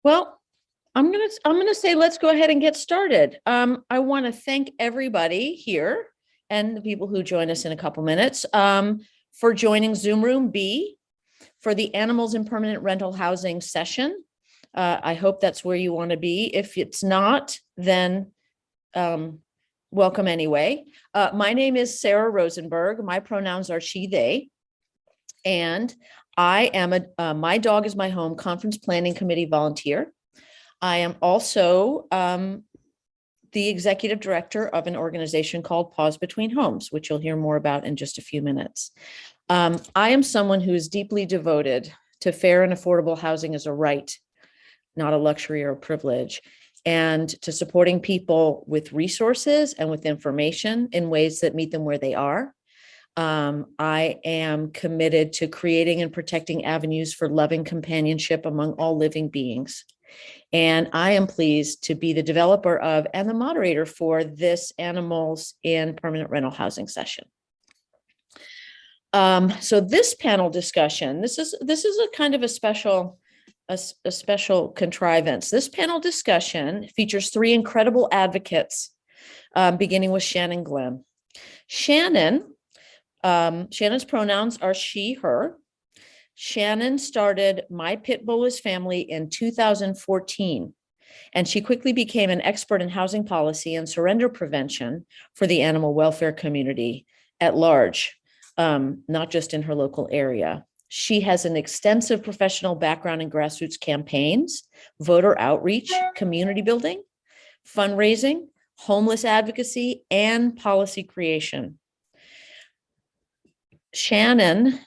Well, I'm gonna say let's go ahead and get started. I want to thank everybody here and the people who join us in a couple minutes for joining Zoom Room B for the Animals in Permanent Rental Housing session. I hope that's where you want to be. If it's not, then welcome anyway. My name is Sarah Rosenberg. My pronouns are she, they, and I am My Dog is My Home conference planning committee volunteer. I am also the executive director of an organization called Paws Between Homes, which you'll hear more about in just a few minutes. I am someone who is deeply devoted to fair and affordable housing as a right, not a luxury or a privilege, and to supporting people with resources and with information in ways that meet them where they are. I am committed to creating and protecting avenues for loving companionship among all living beings. And I am pleased to be the developer of and the moderator for this Animals in Permanent Rental Housing session. So this panel discussion, this is a kind of a special contrivance. This panel discussion features three incredible advocates, beginning with Shannon Glenn. Shannon's pronouns are she, her. Shannon started My Pitbull is Family in 2014, and she quickly became an expert in housing policy and surrender prevention for the animal welfare community at large, not just in her local area. She has an extensive professional background in grassroots campaigns, voter outreach, community building, fundraising, homeless advocacy, and policy creation. Shannon,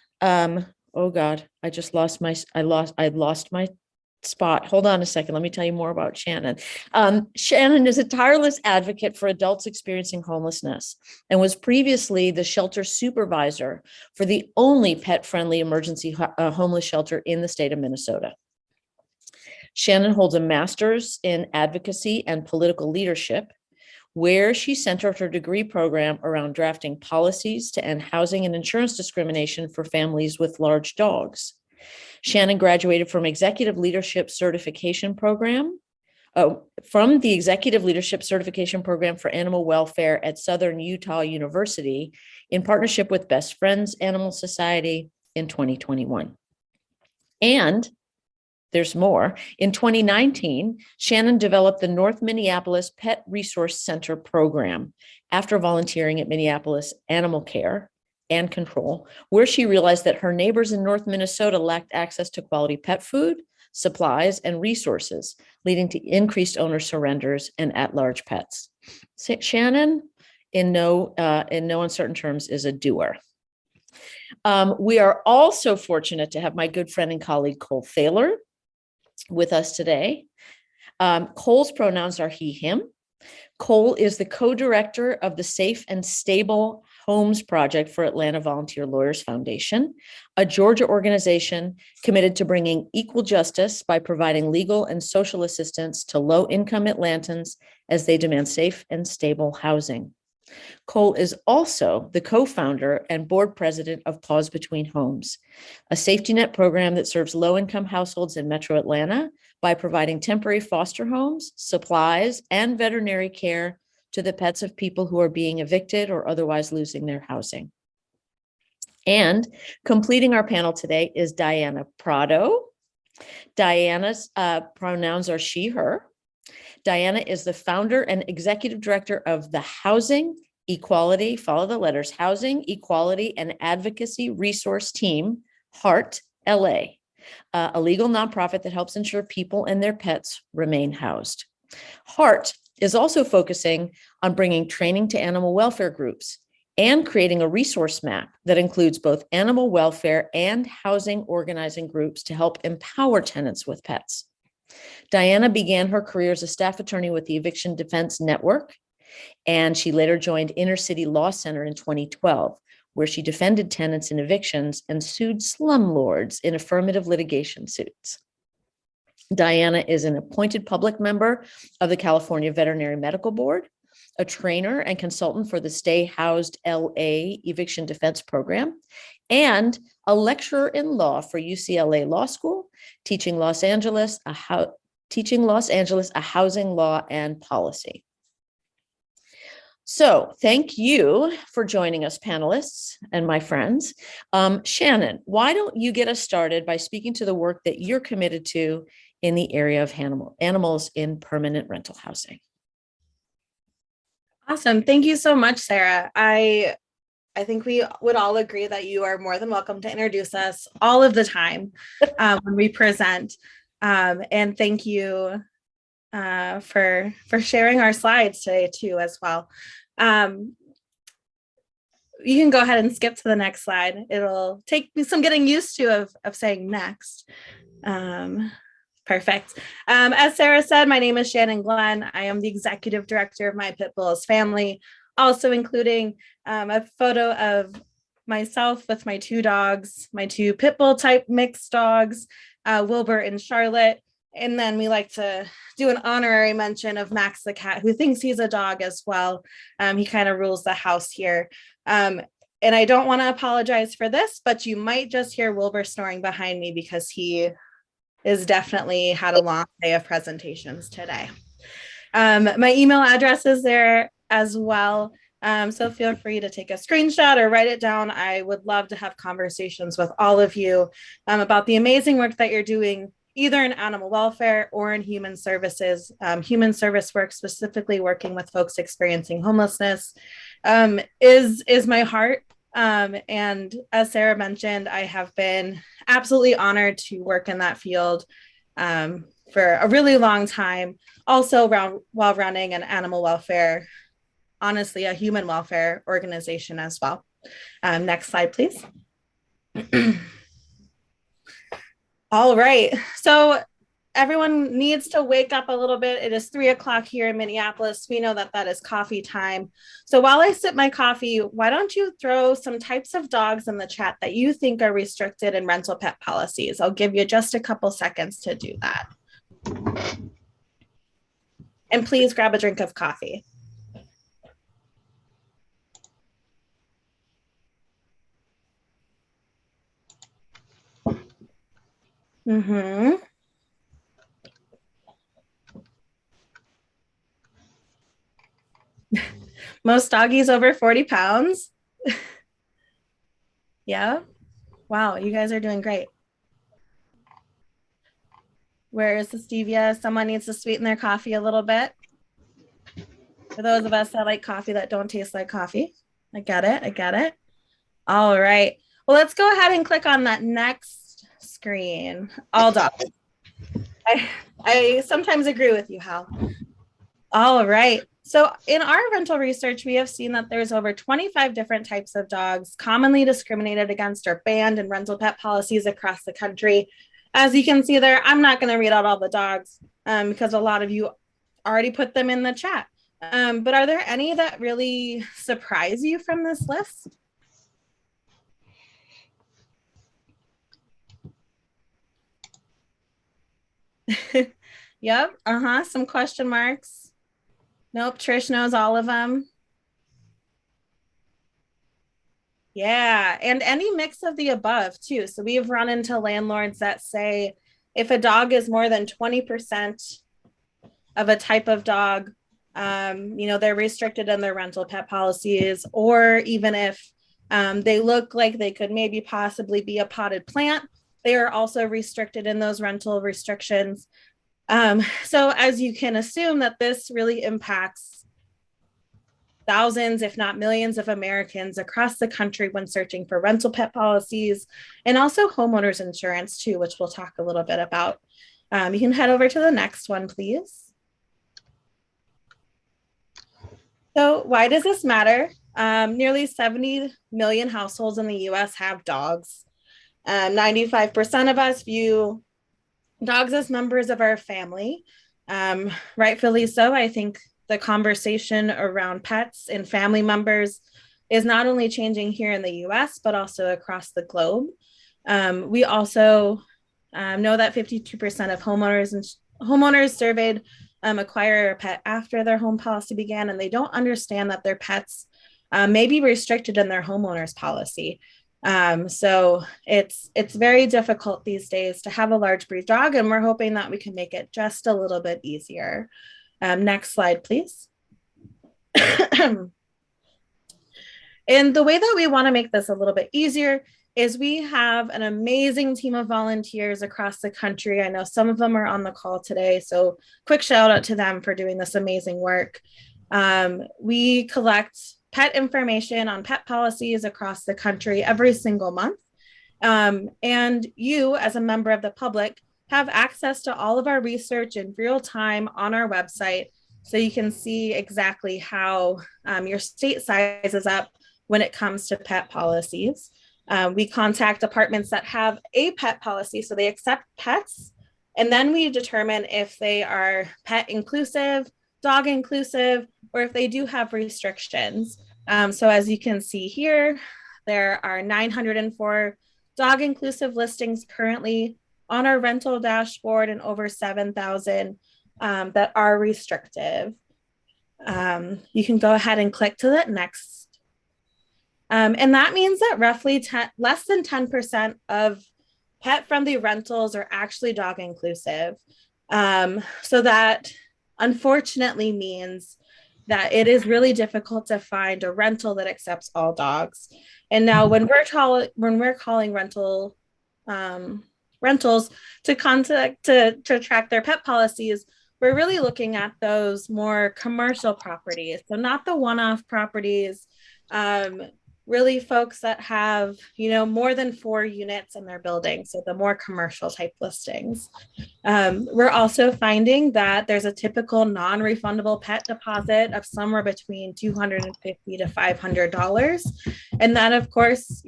oh God, I lost my spot. Hold on a second. Let me tell you more about Shannon. Shannon is a tireless advocate for adults experiencing homelessness and was previously the shelter supervisor for the only pet-friendly emergency homeless shelter in the state of Minnesota. Shannon holds a master's in advocacy and political leadership, where she centered her degree program around drafting policies to end housing and insurance discrimination for families with large dogs. Shannon graduated from Executive Leadership Certification Program, from the Executive Leadership Certification Program for Animal Welfare at Southern Utah University in partnership with Best Friends Animal Society in 2021. And there's more. In 2019, Shannon developed the North Minneapolis Pet Resource Center program after volunteering at Minneapolis Animal Care and Control, where she realized that her neighbors in North Minnesota lacked access to quality pet food, supplies, and resources, leading to increased owner surrenders and at-large pets. Shannon, in no uncertain terms, is a doer. We are also fortunate to have my good friend and colleague, Cole Thaler, with us today. Cole's pronouns are he, him. Cole is the co-director of the Safe and Stable Homes Project for Atlanta Volunteer Lawyers Foundation, a Georgia organization committed to bringing equal justice by providing legal and social assistance to low-income Atlantans as they demand safe and stable housing. Cole is also the co-founder and board president of Paws Between Homes, a safety net program that serves low-income households in Metro Atlanta by providing temporary foster homes, supplies, and veterinary care to the pets of people who are being evicted or otherwise losing their housing. And completing our panel today is Dianne PRADO. Diana's pronouns are she, her. Dianne is the founder and executive director of the Housing Equality, follow the letters, Housing Equality and Advocacy Resource Team, HEART LA, a legal nonprofit that helps ensure people and their pets remain housed. HEART is also focusing on bringing training to animal welfare groups and creating a resource map that includes both animal welfare and housing organizing groups to help empower tenants with pets. Dianne began her career as a staff attorney with the Eviction Defense Network, and she later joined Inner City Law Center in 2012, where she defended tenants in evictions and sued slumlords in affirmative litigation suits. Dianne is an appointed public member of the California Veterinary Medical Board, a trainer and consultant for the Stay Housed LA Eviction Defense Program, and a lecturer in law for UCLA Law School, teaching Los Angeles, Teaching Los Angeles a Housing Law and Policy. So thank you for joining us, panelists and my friends. Shannon, why don't you get us started by speaking to the work that you're committed to in the area of animals in permanent rental housing? Awesome. Thank you so much, Sarah. I think we would all agree that you are more than welcome to introduce us all of the time when we present. And thank you for sharing our slides today too as well. You can go ahead and skip to the next slide. It'll take some getting used to of saying next. Perfect. As Sarah said, my name is Shannon Glenn. I am the executive director of My Pitbull's family, also including a photo of myself with my two dogs, my two Pitbull type mixed dogs, Wilbur and Charlotte. And then we like to do an honorary mention of Max the cat, who thinks he's a dog as well. He kind of rules the house here. And I don't want to apologize for this, but you might just hear Wilbur snoring behind me because he is definitely had a long day of presentations today. My email address is there as well. So feel free to take a screenshot or write it down. I would love to have conversations with all of you about the amazing work that you're doing, either in animal welfare or in human services. Human service work, specifically working with folks experiencing homelessness, is my heart. And as Sarah mentioned, I have been absolutely honored to work in that field for a really long time, also while running an animal welfare, honestly, a human welfare organization as well. Next slide, please. All right, so everyone needs to wake up a little bit. It is 3 o'clock here in Minneapolis. We know that that is coffee time. So while I sip my coffee, why don't you throw some types of dogs in the chat that you think are restricted in rental pet policies? I'll give you just a couple seconds to do that. And please grab a drink of coffee. Mm-hmm. Most doggies over 40 pounds. Yeah. Wow, you guys are doing great. Where is the stevia? Someone needs to sweeten their coffee a little bit. For those of us that like coffee that don't taste like coffee. I get it. I get it. All right. Well, let's go ahead and click on that next screen. All dogs. I sometimes agree with you, Hal. All right. So in our rental research, we have seen that there's over 25 different types of dogs commonly discriminated against or banned in rental pet policies across the country. As you can see there, I'm not going to read out all the dogs because a lot of you already put them in the chat. But are there any that really surprise you from this list? Yep. Some question marks. Nope, Trish knows all of them. Yeah, and any mix of the above too. So we've run into landlords that say if a dog is more than 20% of a type of dog, they're restricted in their rental pet policies, or even if they look like they could maybe possibly be a potted plant, they are also restricted in those rental restrictions. So as you can assume that this really impacts thousands, if not millions of Americans across the country when searching for rental pet policies, and also homeowners insurance too, which we'll talk a little bit about. You can head over to the next one, please. So why does this matter? Nearly 70 million households in the US have dogs. 95% of us view dogs as members of our family. Rightfully so. I think the conversation around pets and family members is not only changing here in the US, but also across the globe. We also know that 52% of homeowners surveyed acquire a pet after their home policy began, and they don't understand that their pets may be restricted in their homeowners policy. So it's very difficult these days to have a large breed dog, and we're hoping that we can make it just a little bit easier. Next slide, please. And the way that we want to make this a little bit easier is we have an amazing team of volunteers across the country. I know some of them are on the call today, so quick shout out to them for doing this amazing work. We collect pet information on pet policies across the country every single month. And you, as a member of the public, have access to all of our research in real time on our website. So you can see exactly how your state sizes up when it comes to pet policies. We contact departments that have a pet policy, so they accept pets. And then we determine if they are pet inclusive, dog inclusive, or if they do have restrictions. So as you can see here, there are 904 dog inclusive listings currently on our rental dashboard and over 7,000 that are restrictive. You can go ahead and click to that next. And that means that roughly less than 10% of pet-friendly rentals are actually dog inclusive. So that unfortunately means that it is really difficult to find a rental that accepts all dogs. And now when we're calling rentals to contact to track their pet policies, we're really looking at those more commercial properties. So not the one-off properties, really folks that have, more than 4 units in their building. So the more commercial type listings. We're also finding that there's a typical non-refundable pet deposit of somewhere between $250 to $500. And that, of course,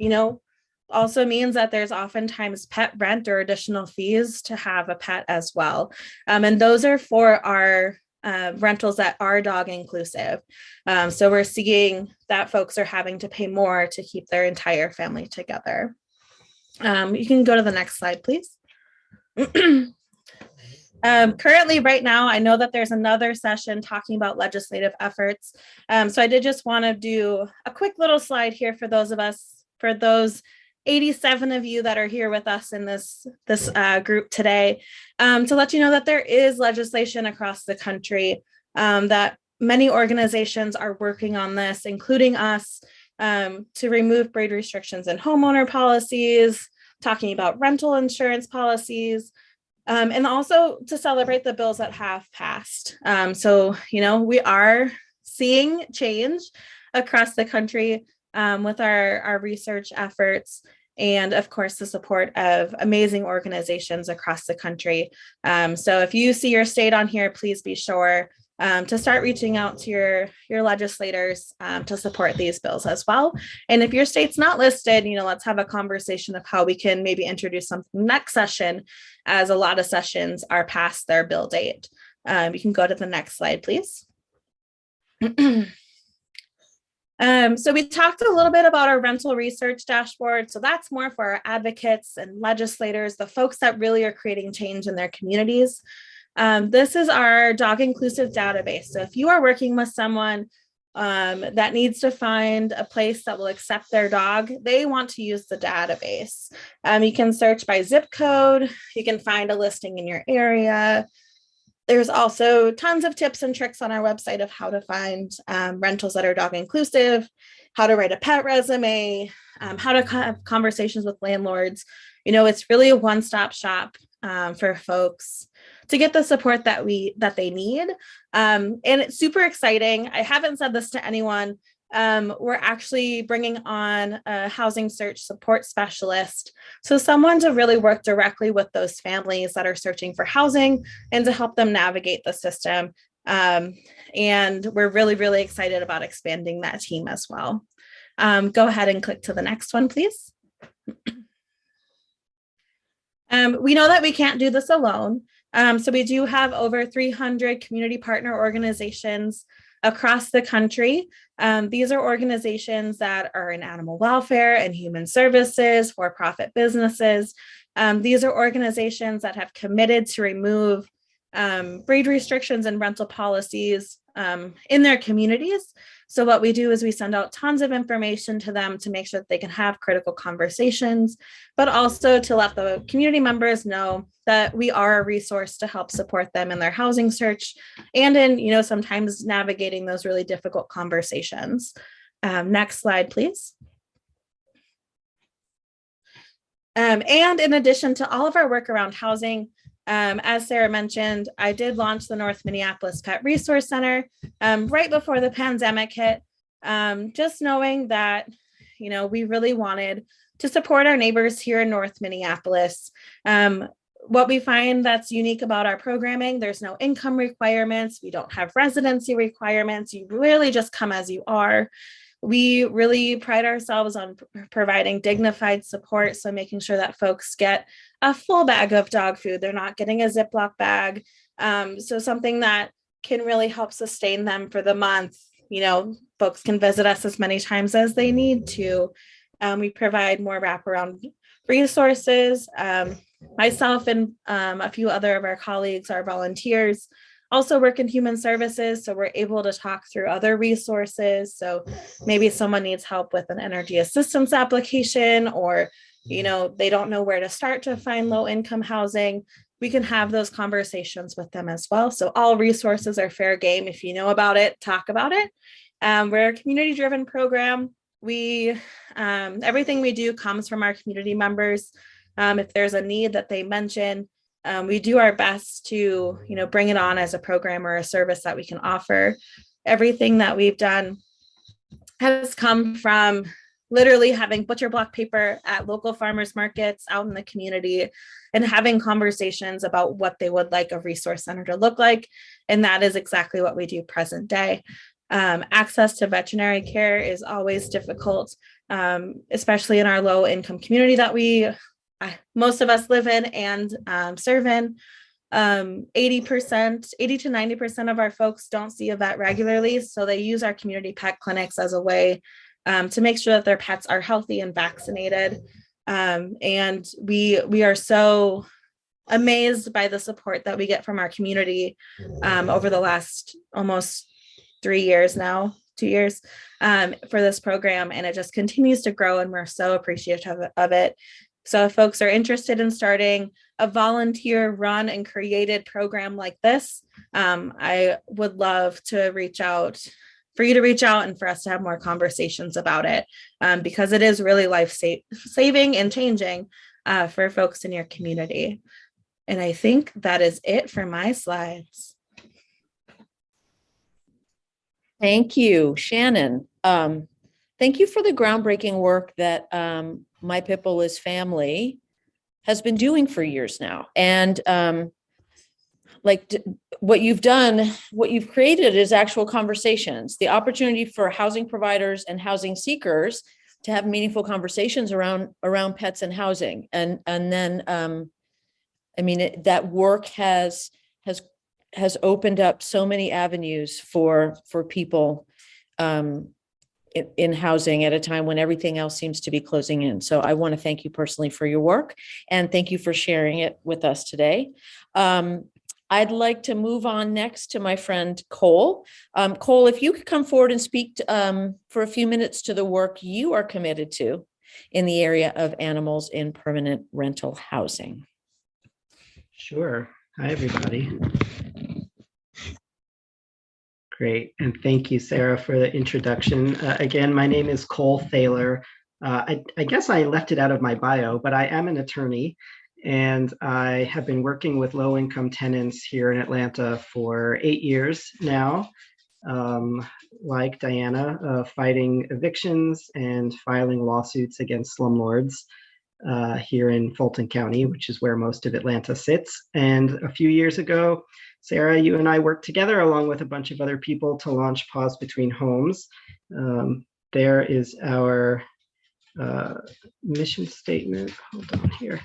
also means that there's oftentimes pet rent or additional fees to have a pet as well. And those are for our rentals that are dog inclusive. So we're seeing that folks are having to pay more to keep their entire family together. You can go to the next slide, please. Currently, right now, I know that there's another session talking about legislative efforts. So I did just want to do a quick little slide here for those 87 of you that are here with us in this group today, to let you know that there is legislation across the country, that many organizations are working on this, including us, to remove breed restrictions in homeowner policies, talking about rental insurance policies, and also to celebrate the bills that have passed. So, we are seeing change across the country with our research efforts, and of course, the support of amazing organizations across the country. So if you see your state on here, please be sure to start reaching out to your legislators to support these bills as well. And if your state's not listed, let's have a conversation of how we can maybe introduce something next session, as a lot of sessions are past their bill date. You can go to the next slide, please. So we talked a little bit about our rental research dashboard. So that's more for our advocates and legislators, the folks that really are creating change in their communities. This is our dog inclusive database. So if you are working with someone that needs to find a place that will accept their dog, they want to use the database. You can search by zip code. You can find a listing in your area. There's also tons of tips and tricks on our website of how to find rentals that are dog inclusive, how to write a pet resume, how to have conversations with landlords. It's really a one-stop shop for folks to get the support that they need. And it's super exciting. I haven't said this to anyone. We're actually bringing on a housing search support specialist. So someone to really work directly with those families that are searching for housing and to help them navigate the system. And we're really, really excited about expanding that team as well. Go ahead and click to the next one, please. We know that we can't do this alone. So we do have over 300 community partner organizations across the country. These are organizations that are in animal welfare and human services, for-profit businesses. These are organizations that have committed to remove breed restrictions and rental policies in their communities. So what we do is we send out tons of information to them to make sure that they can have critical conversations, but also to let the community members know that we are a resource to help support them in their housing search and in, sometimes navigating those really difficult conversations. Next slide, please. And in addition to all of our work around housing, as Sarah mentioned, I did launch the North Minneapolis Pet Resource Center right before the pandemic hit, just knowing that, we really wanted to support our neighbors here in North Minneapolis. What we find that's unique about our programming, there's no income requirements. We don't have residency requirements. You really just come as you are. We really pride ourselves on providing dignified support. So making sure that folks get a full bag of dog food. They're not getting a Ziploc bag. So something that can really help sustain them for the month. Folks can visit us as many times as they need to. We provide more wraparound resources. Myself and a few other of our colleagues are volunteers, also work in human services. So we're able to talk through other resources. So maybe someone needs help with an energy assistance application, or, they don't know where to start to find low income housing. We can have those conversations with them as well. So all resources are fair game. If you know about it, talk about it. We're a community driven program. Everything we do comes from our community members. If there's a need that they mention, we do our best to, bring it on as a program or a service that we can offer. Everything that we've done has come from literally having butcher block paper at local farmers markets out in the community and having conversations about what they would like a resource center to look like. And that is exactly what we do present day. Access to veterinary care is always difficult, especially in our low income community that most of us live in and serve in. 80 to 90% of our folks don't see a vet regularly. So they use our community pet clinics as a way to make sure that their pets are healthy and vaccinated. And we are so amazed by the support that we get from our community over the last almost 3 years now, 2 years for this program. And it just continues to grow, and we're so appreciative of it. So if folks are interested in starting a volunteer run and created program like this, I would love to for you to reach out and for us to have more conversations about it, because it is really life-saving and changing for folks in your community. And I think that is it for my slides. Thank you, Shannon. Thank you for the groundbreaking work that My Pitbull is Family has been doing for years now. And what you've done, what you've created is actual conversations, the opportunity for housing providers and housing seekers to have meaningful conversations around pets and housing. And then, that work has opened up so many avenues for people in housing at a time when everything else seems to be closing in. So I want to thank you personally for your work, and thank you for sharing it with us today. I'd like to move on next to my friend Cole. Cole, if you could come forward and speak for a few minutes to the work you are committed to in the area of animals in permanent rental housing. Sure. Hi, everybody. Great. And thank you, Sarah, for the introduction. Again, my name is Cole Thaler. I guess I left it out of my bio, but I am an attorney, and I have been working with low-income tenants here in Atlanta for 8 years now, like Diana, fighting evictions and filing lawsuits against slumlords here in Fulton County, which is where most of Atlanta sits. And a few years ago, Sarah, you and I worked together along with a bunch of other people to launch Paws Between Homes. There is our mission statement. Hold on here.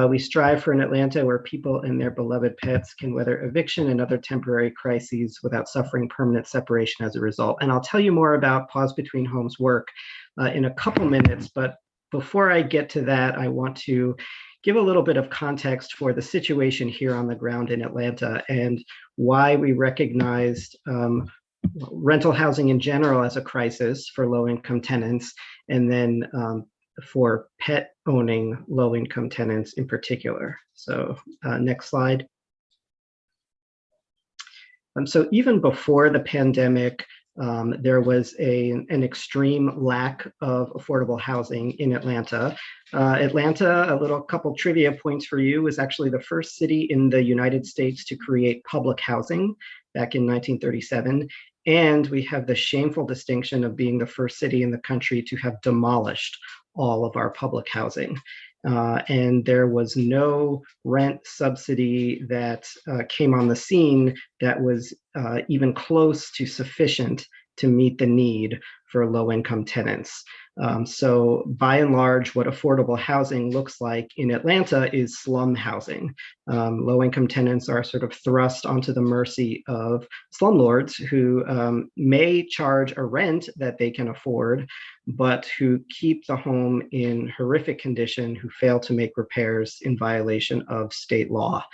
We strive for an Atlanta where people and their beloved pets can weather eviction and other temporary crises without suffering permanent separation as a result. And I'll tell you more about Paws Between Homes work in a couple minutes, but before I get to that, I want to give a little bit of context for the situation here on the ground in Atlanta and why we recognized rental housing in general as a crisis for low-income tenants, and then for pet owning low-income tenants in particular. So next slide. So even before the pandemic, there was an extreme lack of affordable housing in Atlanta. Atlanta, a little couple trivia points for you, was actually the first city in the United States to create public housing back in 1937. And we have the shameful distinction of being the first city in the country to have demolished all of our public housing. And there was no rent subsidy that came on the scene that was even close to sufficient to meet the need for low-income tenants. So by and large, what affordable housing looks like in Atlanta is slum housing. Low-income tenants are sort of thrust onto the mercy of slumlords who may charge a rent that they can afford, but who keep the home in horrific condition, who fail to make repairs in violation of state law.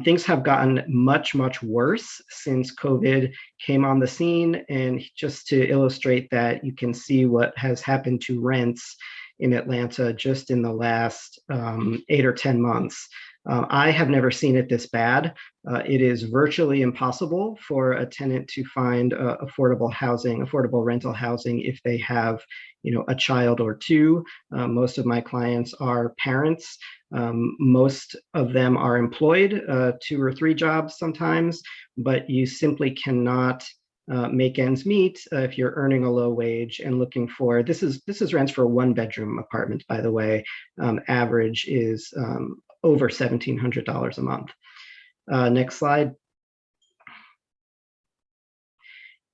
Things have gotten much, much worse since COVID came on the scene. And just to illustrate that, you can see what has happened to rents in Atlanta just in the last 8 or 10 months. I have never seen it this bad. It is virtually impossible for a tenant to find affordable housing, affordable rental housing, if they have, a child or two. Most of my clients are parents. Most of them are employed, 2 or 3 jobs sometimes, but you simply cannot make ends meet if you're earning a low wage and looking for, this is rents for a 1-bedroom apartment, by the way. Average is over $1,700 a month. Next slide.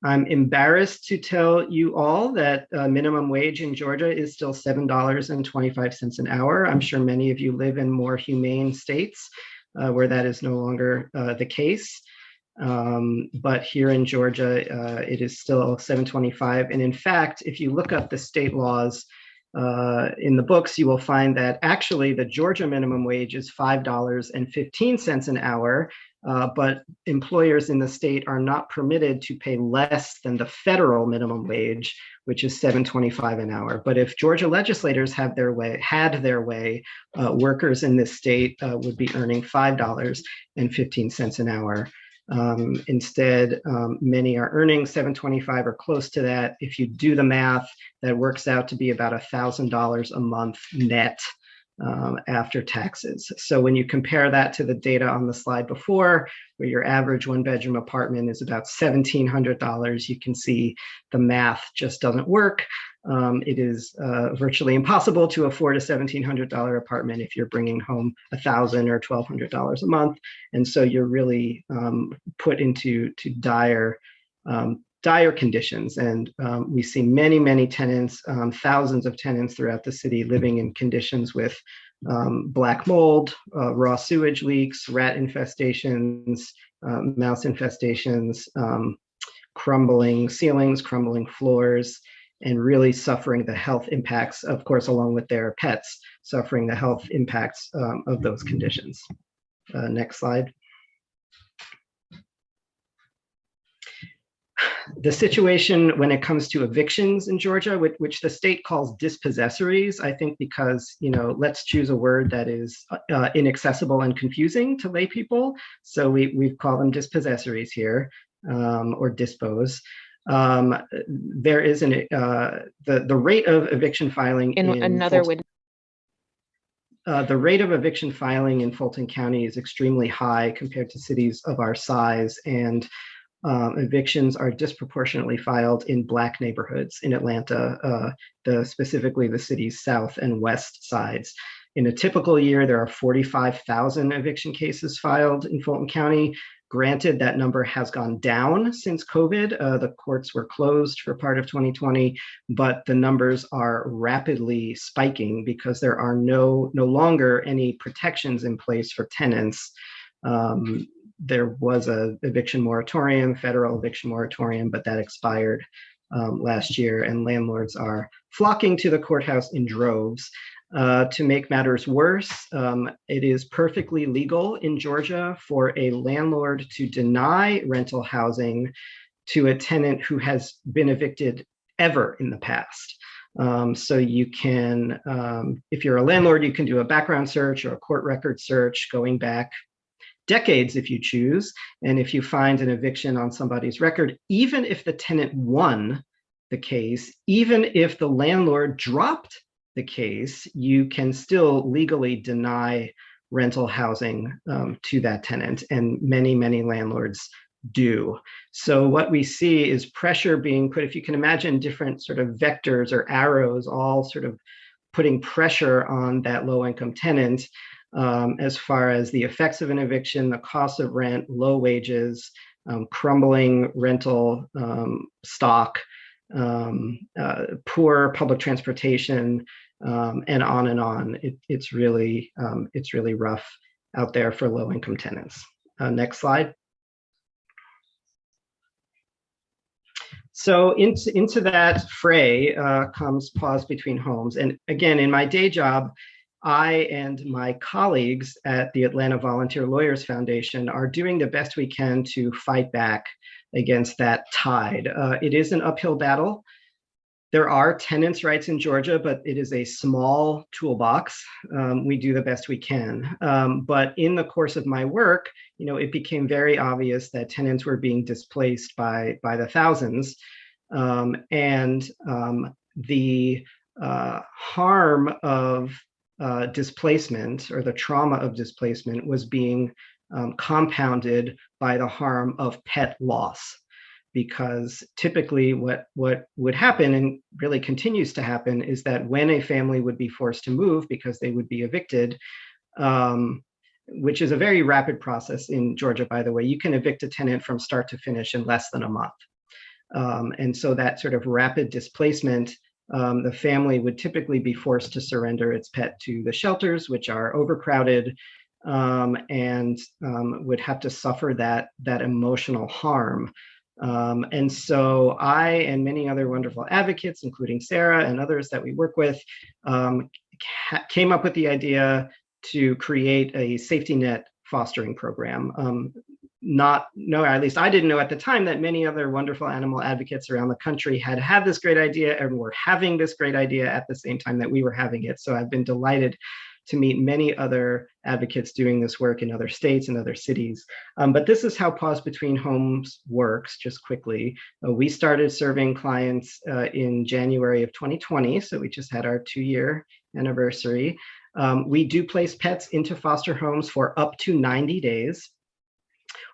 I'm embarrassed to tell you all that minimum wage in Georgia is still $7.25 an hour. I'm sure many of you live in more humane states where that is no longer the case. But here in Georgia, it is still $7.25. And in fact, if you look up the state laws in the books, you will find that actually the Georgia minimum wage is $5.15 an hour, but employers in the state are not permitted to pay less than the federal minimum wage, which is $7.25 an hour. But if Georgia legislators had their way, workers in this state would be earning $5.15 an hour. Instead, many are earning $7.25 or close to that. If you do the math, that works out to be about $1,000 a month net after taxes. So when you compare that to the data on the slide before, where your average 1-bedroom apartment is about $1,700, you can see the math just doesn't work. It is virtually impossible to afford a $1,700 apartment if you're bringing home $1,000 or $1,200 a month. And so you're really put into dire conditions. And we see many, many tenants, thousands of tenants throughout the city living in conditions with black mold, raw sewage leaks, rat infestations, mouse infestations, crumbling ceilings, crumbling floors, and really suffering the health impacts, of course, along with their pets, suffering the health impacts of those conditions. Next slide. The situation when it comes to evictions in Georgia, which the state calls dispossessories, I think because, let's choose a word that is inaccessible and confusing to lay people. So we call them dispossessories here, or dispose. There is the rate of eviction filing the rate of eviction filing in Fulton County is extremely high compared to cities of our size, and evictions are disproportionately filed in Black neighborhoods in Atlanta, specifically the city's south and west sides. In a typical year, there are 45,000 eviction cases filed in Fulton County. Granted, that number has gone down since COVID. The courts were closed for part of 2020, but the numbers are rapidly spiking because there are no longer any protections in place for tenants. There was a eviction moratorium, federal eviction moratorium, but that expired last year, and landlords are flocking to the courthouse in droves. To make matters worse, it is perfectly legal in Georgia for a landlord to deny rental housing to a tenant who has been evicted ever in the past. So you can, if you're a landlord, you can do a background search or a court record search going back decades if you choose. And if you find an eviction on somebody's record, even if the tenant won the case, even if the landlord dropped the case, you can still legally deny rental housing to that tenant. And many, many landlords do. So what we see is pressure being put, if you can imagine different sort of vectors or arrows, all sort of putting pressure on that low-income tenant as far as the effects of an eviction, the cost of rent, low wages, crumbling rental stock, poor public transportation, and on and on. It's really rough out there for low-income tenants. Next slide. So into that fray comes Paws Between Homes. And again, in my day job, I and my colleagues at the Atlanta Volunteer Lawyers Foundation are doing the best we can to fight back against that tide. It is an uphill battle. There are tenants' rights in Georgia, but it is a small toolbox. We do the best we can. But in the course of my work, it became very obvious that tenants were being displaced by the thousands. And the harm of displacement, or the trauma of displacement, was being compounded by the harm of pet loss. Because typically what would happen, and really continues to happen, is that when a family would be forced to move because they would be evicted, which is a very rapid process in Georgia, by the way, you can evict a tenant from start to finish in less than a month. And so that sort of rapid displacement, the family would typically be forced to surrender its pet to the shelters, which are overcrowded, and would have to suffer that emotional harm. And so I and many other wonderful advocates, including Sarah and others that we work with, came up with the idea to create a safety net fostering program. At least I didn't know at the time that many other wonderful animal advocates around the country had this great idea and were having this great idea at the same time that we were having it. So I've been delighted to meet many other advocates doing this work in other states and other cities. But this is how Paws Between Homes works, just quickly. We started serving clients in January of 2020, so we just had our 2-year anniversary. We do place pets into foster homes for up to 90 days.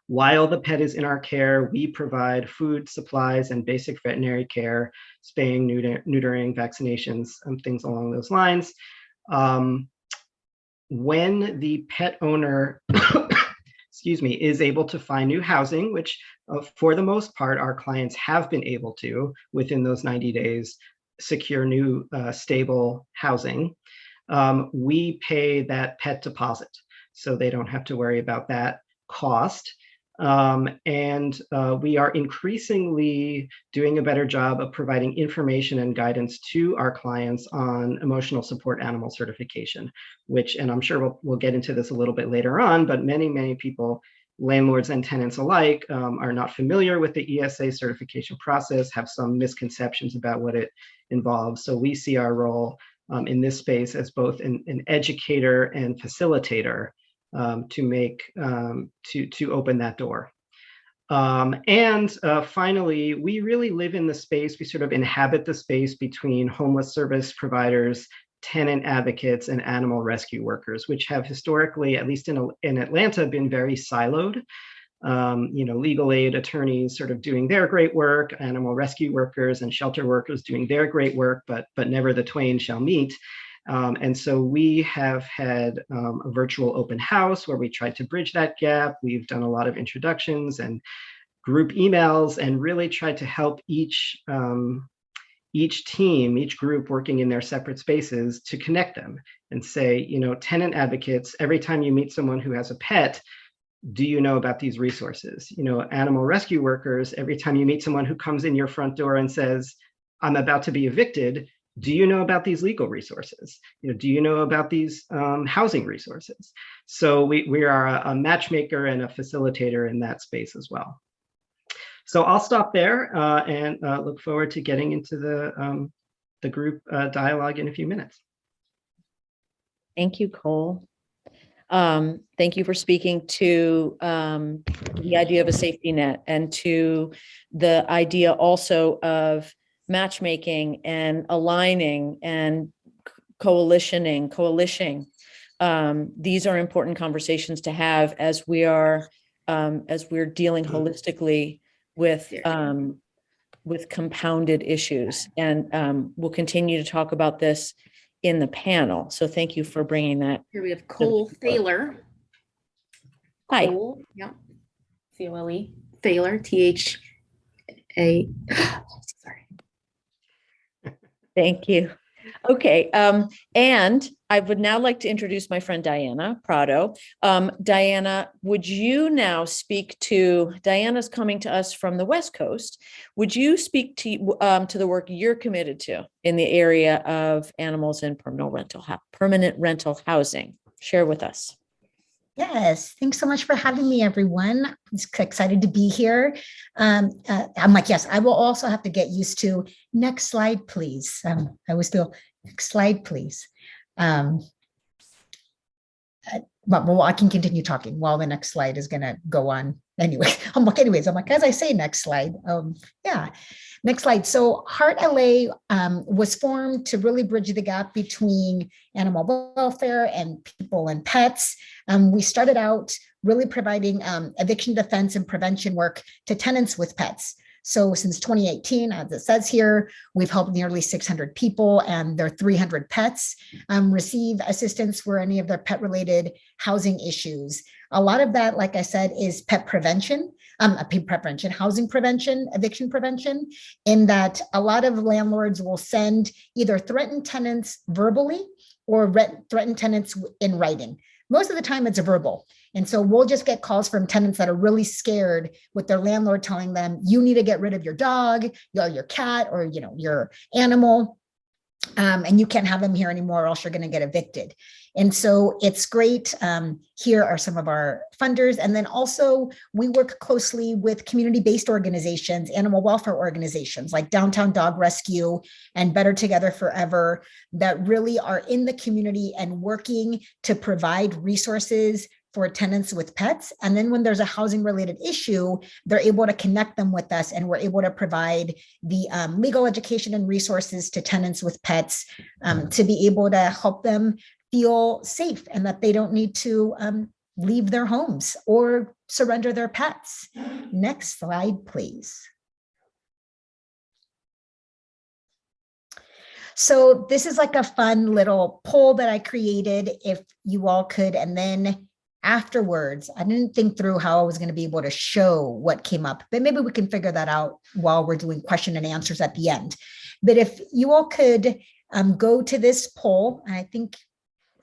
While the pet is in our care, we provide food, supplies, and basic veterinary care, spaying, neutering, vaccinations, and things along those lines. When the pet owner, excuse me, is able to find new housing, which for the most part, our clients have been able to, within those 90 days, secure new stable housing, we pay that pet deposit. So they don't have to worry about that cost. And we are increasingly doing a better job of providing information and guidance to our clients on emotional support animal certification, which, and I'm sure we'll get into this a little bit later on, but many people, landlords and tenants alike, are not familiar with the ESA certification process, have some misconceptions about what it involves. So we see our role in this space as both an educator and facilitator to open that door. And finally, we really live in the space, we sort of inhabit the space between homeless service providers, tenant advocates, and animal rescue workers, which have historically, at least in Atlanta, been very siloed. Legal aid attorneys sort of doing their great work, animal rescue workers and shelter workers doing their great work, but never the twain shall meet. And so we have had a virtual open house where we tried to bridge that gap. We've done a lot of introductions and group emails and really tried to help each team, each group working in their separate spaces to connect them and say, tenant advocates, every time you meet someone who has a pet, do you know about these resources? Animal rescue workers, every time you meet someone who comes in your front door and says, I'm about to be evicted, do you know about these legal resources? Do you know about these housing resources? So we are a matchmaker and a facilitator in that space as well. So I'll stop there and look forward to getting into the group dialogue in a few minutes. Thank you, Cole. Thank you for speaking to the idea of a safety net and to the idea also of matchmaking and aligning and coalitioning. These are important conversations to have as we're dealing holistically with compounded issues. And we'll continue to talk about this in the panel. So thank you for bringing that. Here we have Cole Thaler. Hi. Cole, yeah. C-O-L-E. Thaler, T-H-A. Sorry. Thank you. Okay. And I would now like to introduce my friend Diana Prado. Diana, would you now speak to, Diana's coming to us from the West Coast. Would you speak to the work you're committed to in the area of animals in permanent rental housing? Share with us. Yes, thanks so much for having me, everyone. I'm just excited to be here. I'm like, yes, I will also have to get used to next slide, please. I always feel next slide, please. But well, I can continue talking while the next slide is going to go on. Anyway, I'm like, as I say, next slide. Yeah, next slide. So Heart LA was formed to really bridge the gap between animal welfare and people and pets. We started out really providing eviction defense and prevention work to tenants with pets. So since 2018, as it says here, we've helped nearly 600 people and their 300 pets receive assistance for any of their pet-related housing issues. A lot of that, like I said, is pet prevention, housing prevention, eviction prevention, in that a lot of landlords will send either threatened tenants verbally or threatened tenants in writing. Most of the time it's a verbal. And so we'll just get calls from tenants that are really scared with their landlord telling them, you need to get rid of your dog, your cat, or your animal. And you can't have them here anymore, or else you're going to get evicted. And so it's great. Here are some of our funders. And then also we work closely with community-based organizations, animal welfare organizations like Downtown Dog Rescue and Better Together Forever, that really are in the community and working to provide resources for tenants with pets. And then when there's a housing related issue, they're able to connect them with us, and we're able to provide the legal education and resources to tenants with pets to be able to help them feel safe and that they don't need to leave their homes or surrender their pets. Next slide, please. So this is like a fun little poll that I created, if you all could, and then afterwards, I didn't think through how I was going to be able to show what came up, but maybe we can figure that out while we're doing question and answers at the end. But if you all could go to this poll, I think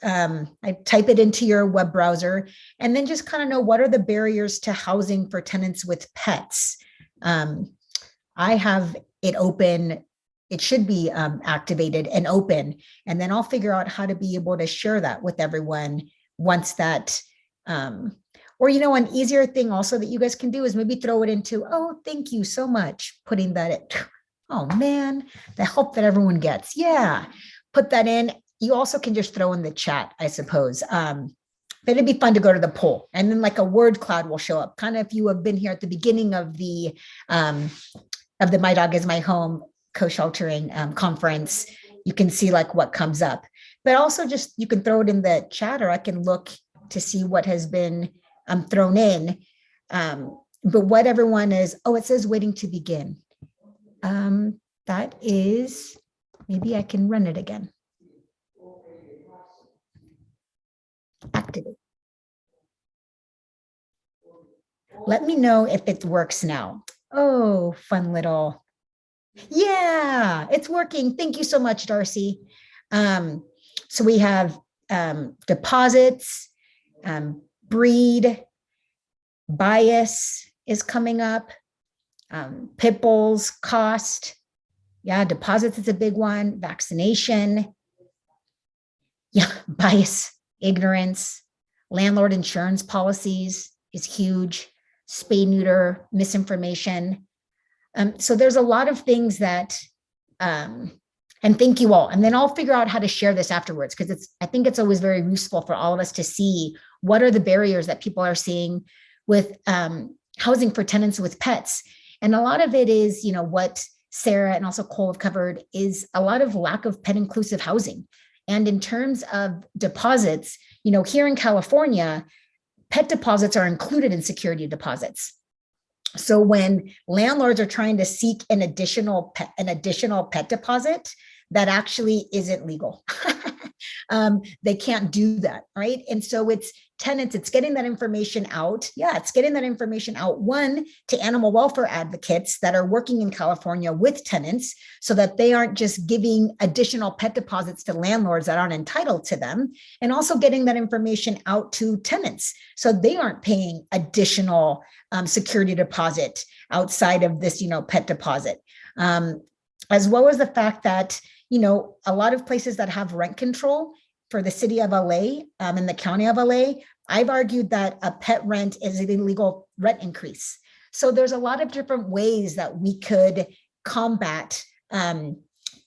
I type it into your web browser, and then just kind of know what are the barriers to housing for tenants with pets. I have it open. It should be activated and open, and then I'll figure out how to be able to share that with everyone once that, or, an easier thing also that you guys can do is maybe throw it into, oh, thank you so much, putting that in. Oh man, the help that everyone gets. Yeah, put that in. You also can just throw in the chat, I suppose. But it'd be fun to go to the poll, and then like a word cloud will show up. Kind of if you have been here at the beginning of the My Dog Is My Home co-sheltering conference, you can see like what comes up. But also just, you can throw it in the chat, or I can look to see what has been thrown in. But what everyone is, oh, it says waiting to begin. That is, maybe I can run it again. Activate. Let me know if it works now. Oh, fun little. Yeah, it's working. Thank you so much, Darcy. So we have deposits, breed, bias is coming up, Pitbull's cost. Yeah, deposits is a big one. Vaccination. Yeah, bias, ignorance, landlord insurance policies is huge. Spay, neuter, misinformation, So there's a lot of things that, and thank you all. And then I'll figure out how to share this afterwards, because I think it's always very useful for all of us to see what are the barriers that people are seeing with housing for tenants with pets. And a lot of it is, what Sarah and also Cole have covered, is a lot of lack of pet inclusive housing. And in terms of deposits, here in California, pet deposits are included in security deposits. So when landlords are trying to seek an additional pet deposit, that actually isn't legal. They can't do that, right? And so it's tenants, it's getting that information out. Yeah, it's getting that information out, one, to animal welfare advocates that are working in California with tenants, so that they aren't just giving additional pet deposits to landlords that aren't entitled to them, and also getting that information out to tenants so they aren't paying additional security deposit outside of this, pet deposit. As well as the fact that, a lot of places that have rent control for the city of LA and the county of LA, I've argued that a pet rent is an illegal rent increase. So there's a lot of different ways that we could combat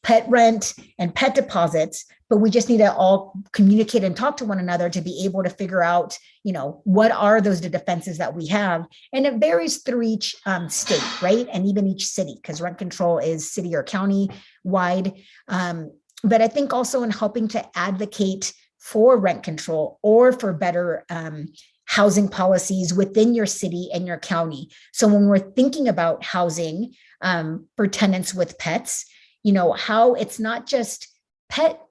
pet rent and pet deposits, but we just need to all communicate and talk to one another to be able to figure out, what are those defenses that we have. And it varies through each state, right? And even each city, because rent control is city or county wide. But I think also in helping to advocate for rent control or for better housing policies within your city and your county. So when we're thinking about housing for tenants with pets, how it's not just pet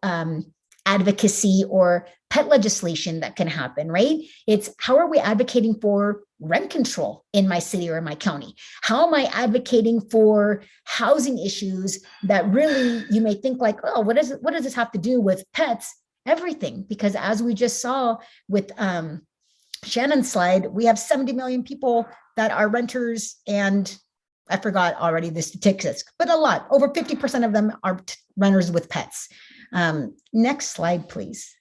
advocacy or pet legislation that can happen, right? It's how are we advocating for rent control in my city or in my county? How am I advocating for housing issues that really you may think like, oh, what does this have to do with pets? Everything, because as we just saw with Shannon's slide, we have 70 million people that are renters, and I forgot already the statistics, but a lot, over 50% of them are renters with pets. Next slide, please.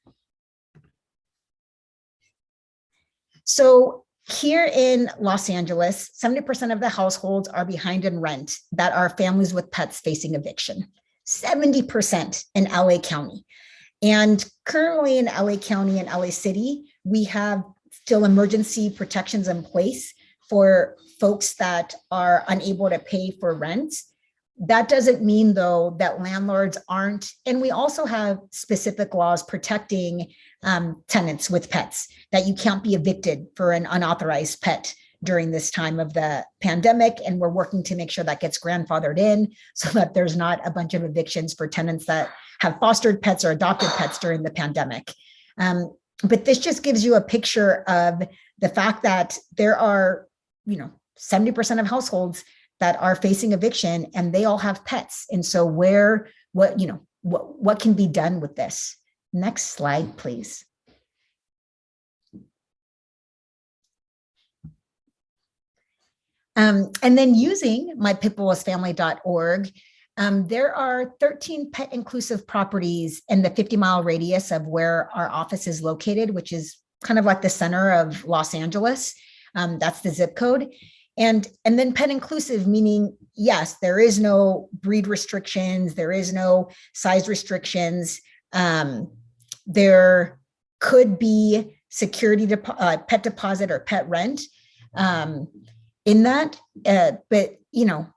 So here in Los Angeles, 70% of the households are behind in rent that are families with pets facing eviction, 70% in LA County. And currently in LA County and LA City, we have still emergency protections in place for folks that are unable to pay for rent. That doesn't mean, though, that landlords aren't, and we also have specific laws protecting tenants with pets, that you can't be evicted for an unauthorized pet during this time of the pandemic. And we're working to make sure that gets grandfathered in so that there's not a bunch of evictions for tenants that have fostered pets or adopted pets during the pandemic. But this just gives you a picture of the fact that there are, 70% of households that are facing eviction, and they all have pets. And so what can be done with this? Next slide, please. And then using mypitbullsfamily.org, there are 13 pet inclusive properties in the 50-mile radius of where our office is located, which is kind of like the center of Los Angeles. That's the zip code. And then pet inclusive, meaning, yes, there is no breed restrictions, there is no size restrictions. There could be security pet deposit or pet rent in that, but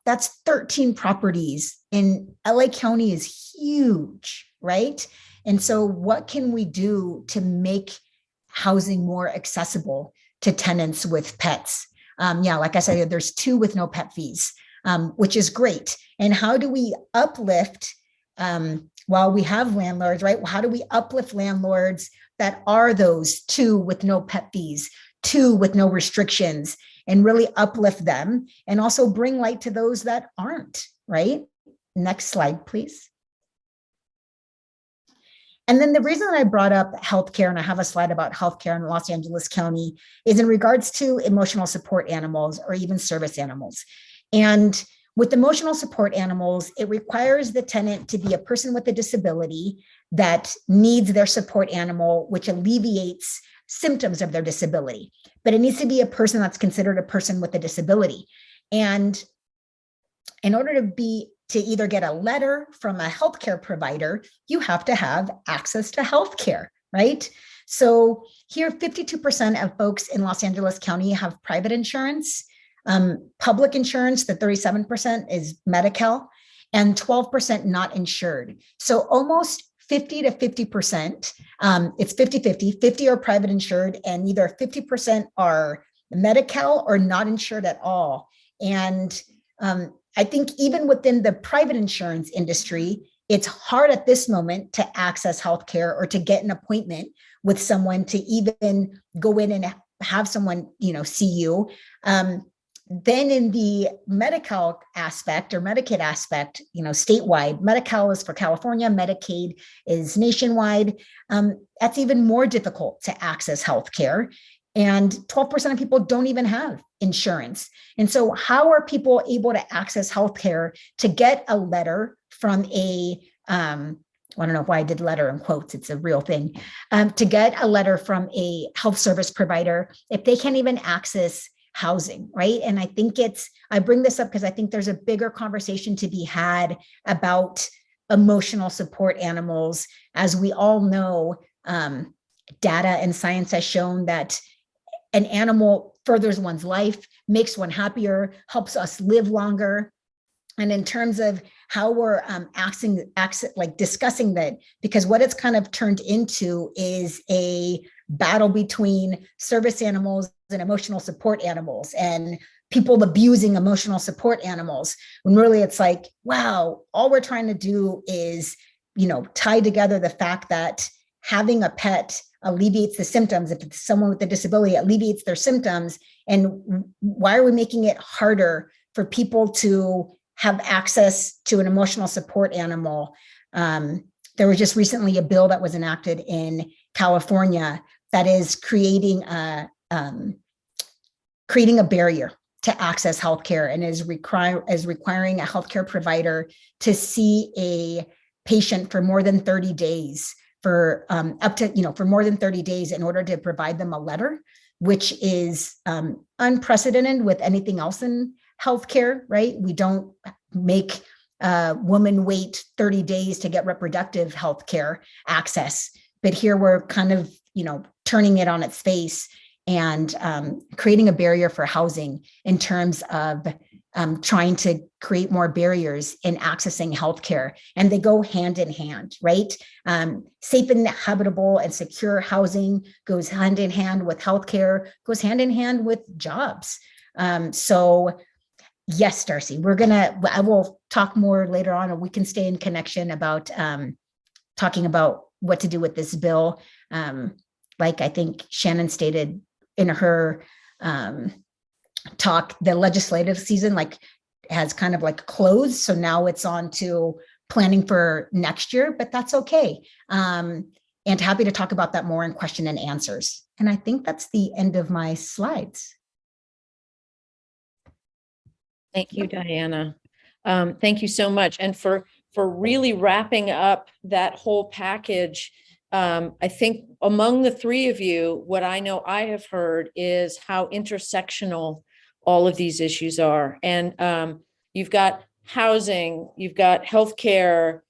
that's 13 properties, and LA County is huge, right? And so what can we do to make housing more accessible to tenants with pets? Like I said, there's 2 with no pet fees, which is great. And how do we uplift, while we have landlords, right? How do we uplift landlords that are those 2 with no pet fees, 2 with no restrictions, and really uplift them, and also bring light to those that aren't, right? Next slide, please. And then the reason I brought up healthcare, and I have a slide about healthcare in Los Angeles County, is in regards to emotional support animals or even service animals. And with emotional support animals, it requires the tenant to be a person with a disability that needs their support animal, which alleviates symptoms of their disability. But it needs to be a person that's considered a person with a disability. And in order to either get a letter from a healthcare provider, you have to have access to healthcare, right? So here, 52% of folks in Los Angeles County have private insurance. Public insurance, the 37% is Medi-Cal, and 12% not insured. So almost 50 to 50%, it's 50-50, 50 are private insured, and either 50% are Medi-Cal or not insured at all. And I think even within the private insurance industry, it's hard at this moment to access healthcare or to get an appointment with someone to even go in and have someone, see you. Then in the Medi-Cal aspect or Medicaid aspect, statewide, Medi-Cal is for California, Medicaid is nationwide. That's even more difficult to access healthcare. And 12% of people don't even have insurance. And so how are people able to access healthcare to get a letter from I don't know why I did letter in quotes, it's a real thing, to get a letter from a health service provider if they can't even access housing, right? And I think I bring this up because I think there's a bigger conversation to be had about emotional support animals. As we all know, data and science has shown that an animal furthers one's life, makes one happier, helps us live longer. And in terms of how we're discussing that, because what it's kind of turned into is a battle between service animals and emotional support animals, and people abusing emotional support animals, when really it's like, wow, all we're trying to do is, tie together the fact that having a pet alleviates the symptoms. If it's someone with a disability, it alleviates their symptoms. And why are we making it harder for people to have access to an emotional support animal? There was just recently a bill that was enacted in California that is creating a barrier to access healthcare, and is requiring a healthcare provider to see a patient for more than 30 days, for more than 30 days in order to provide them a letter, which is unprecedented with anything else in healthcare, right? We don't make women wait 30 days to get reproductive healthcare access, but here we're kind of, turning it on its face and creating a barrier for housing in terms of trying to create more barriers in accessing healthcare. And they go hand in hand, right? Safe and habitable and secure housing goes hand in hand with healthcare, goes hand in hand with jobs. So yes, Darcy, I will talk more later on, or we can stay in connection about talking about what to do with this bill. Like I think Shannon stated in her talk, the legislative season has kind of closed. So now it's on to planning for next year, but that's okay. And happy to talk about that more in question and answers. And I think that's the end of my slides. Thank you, Diana. Thank you so much. And for really wrapping up that whole package. I think among the three of you, what I know I have heard is how intersectional all of these issues are. And you've got housing, you've got healthcare,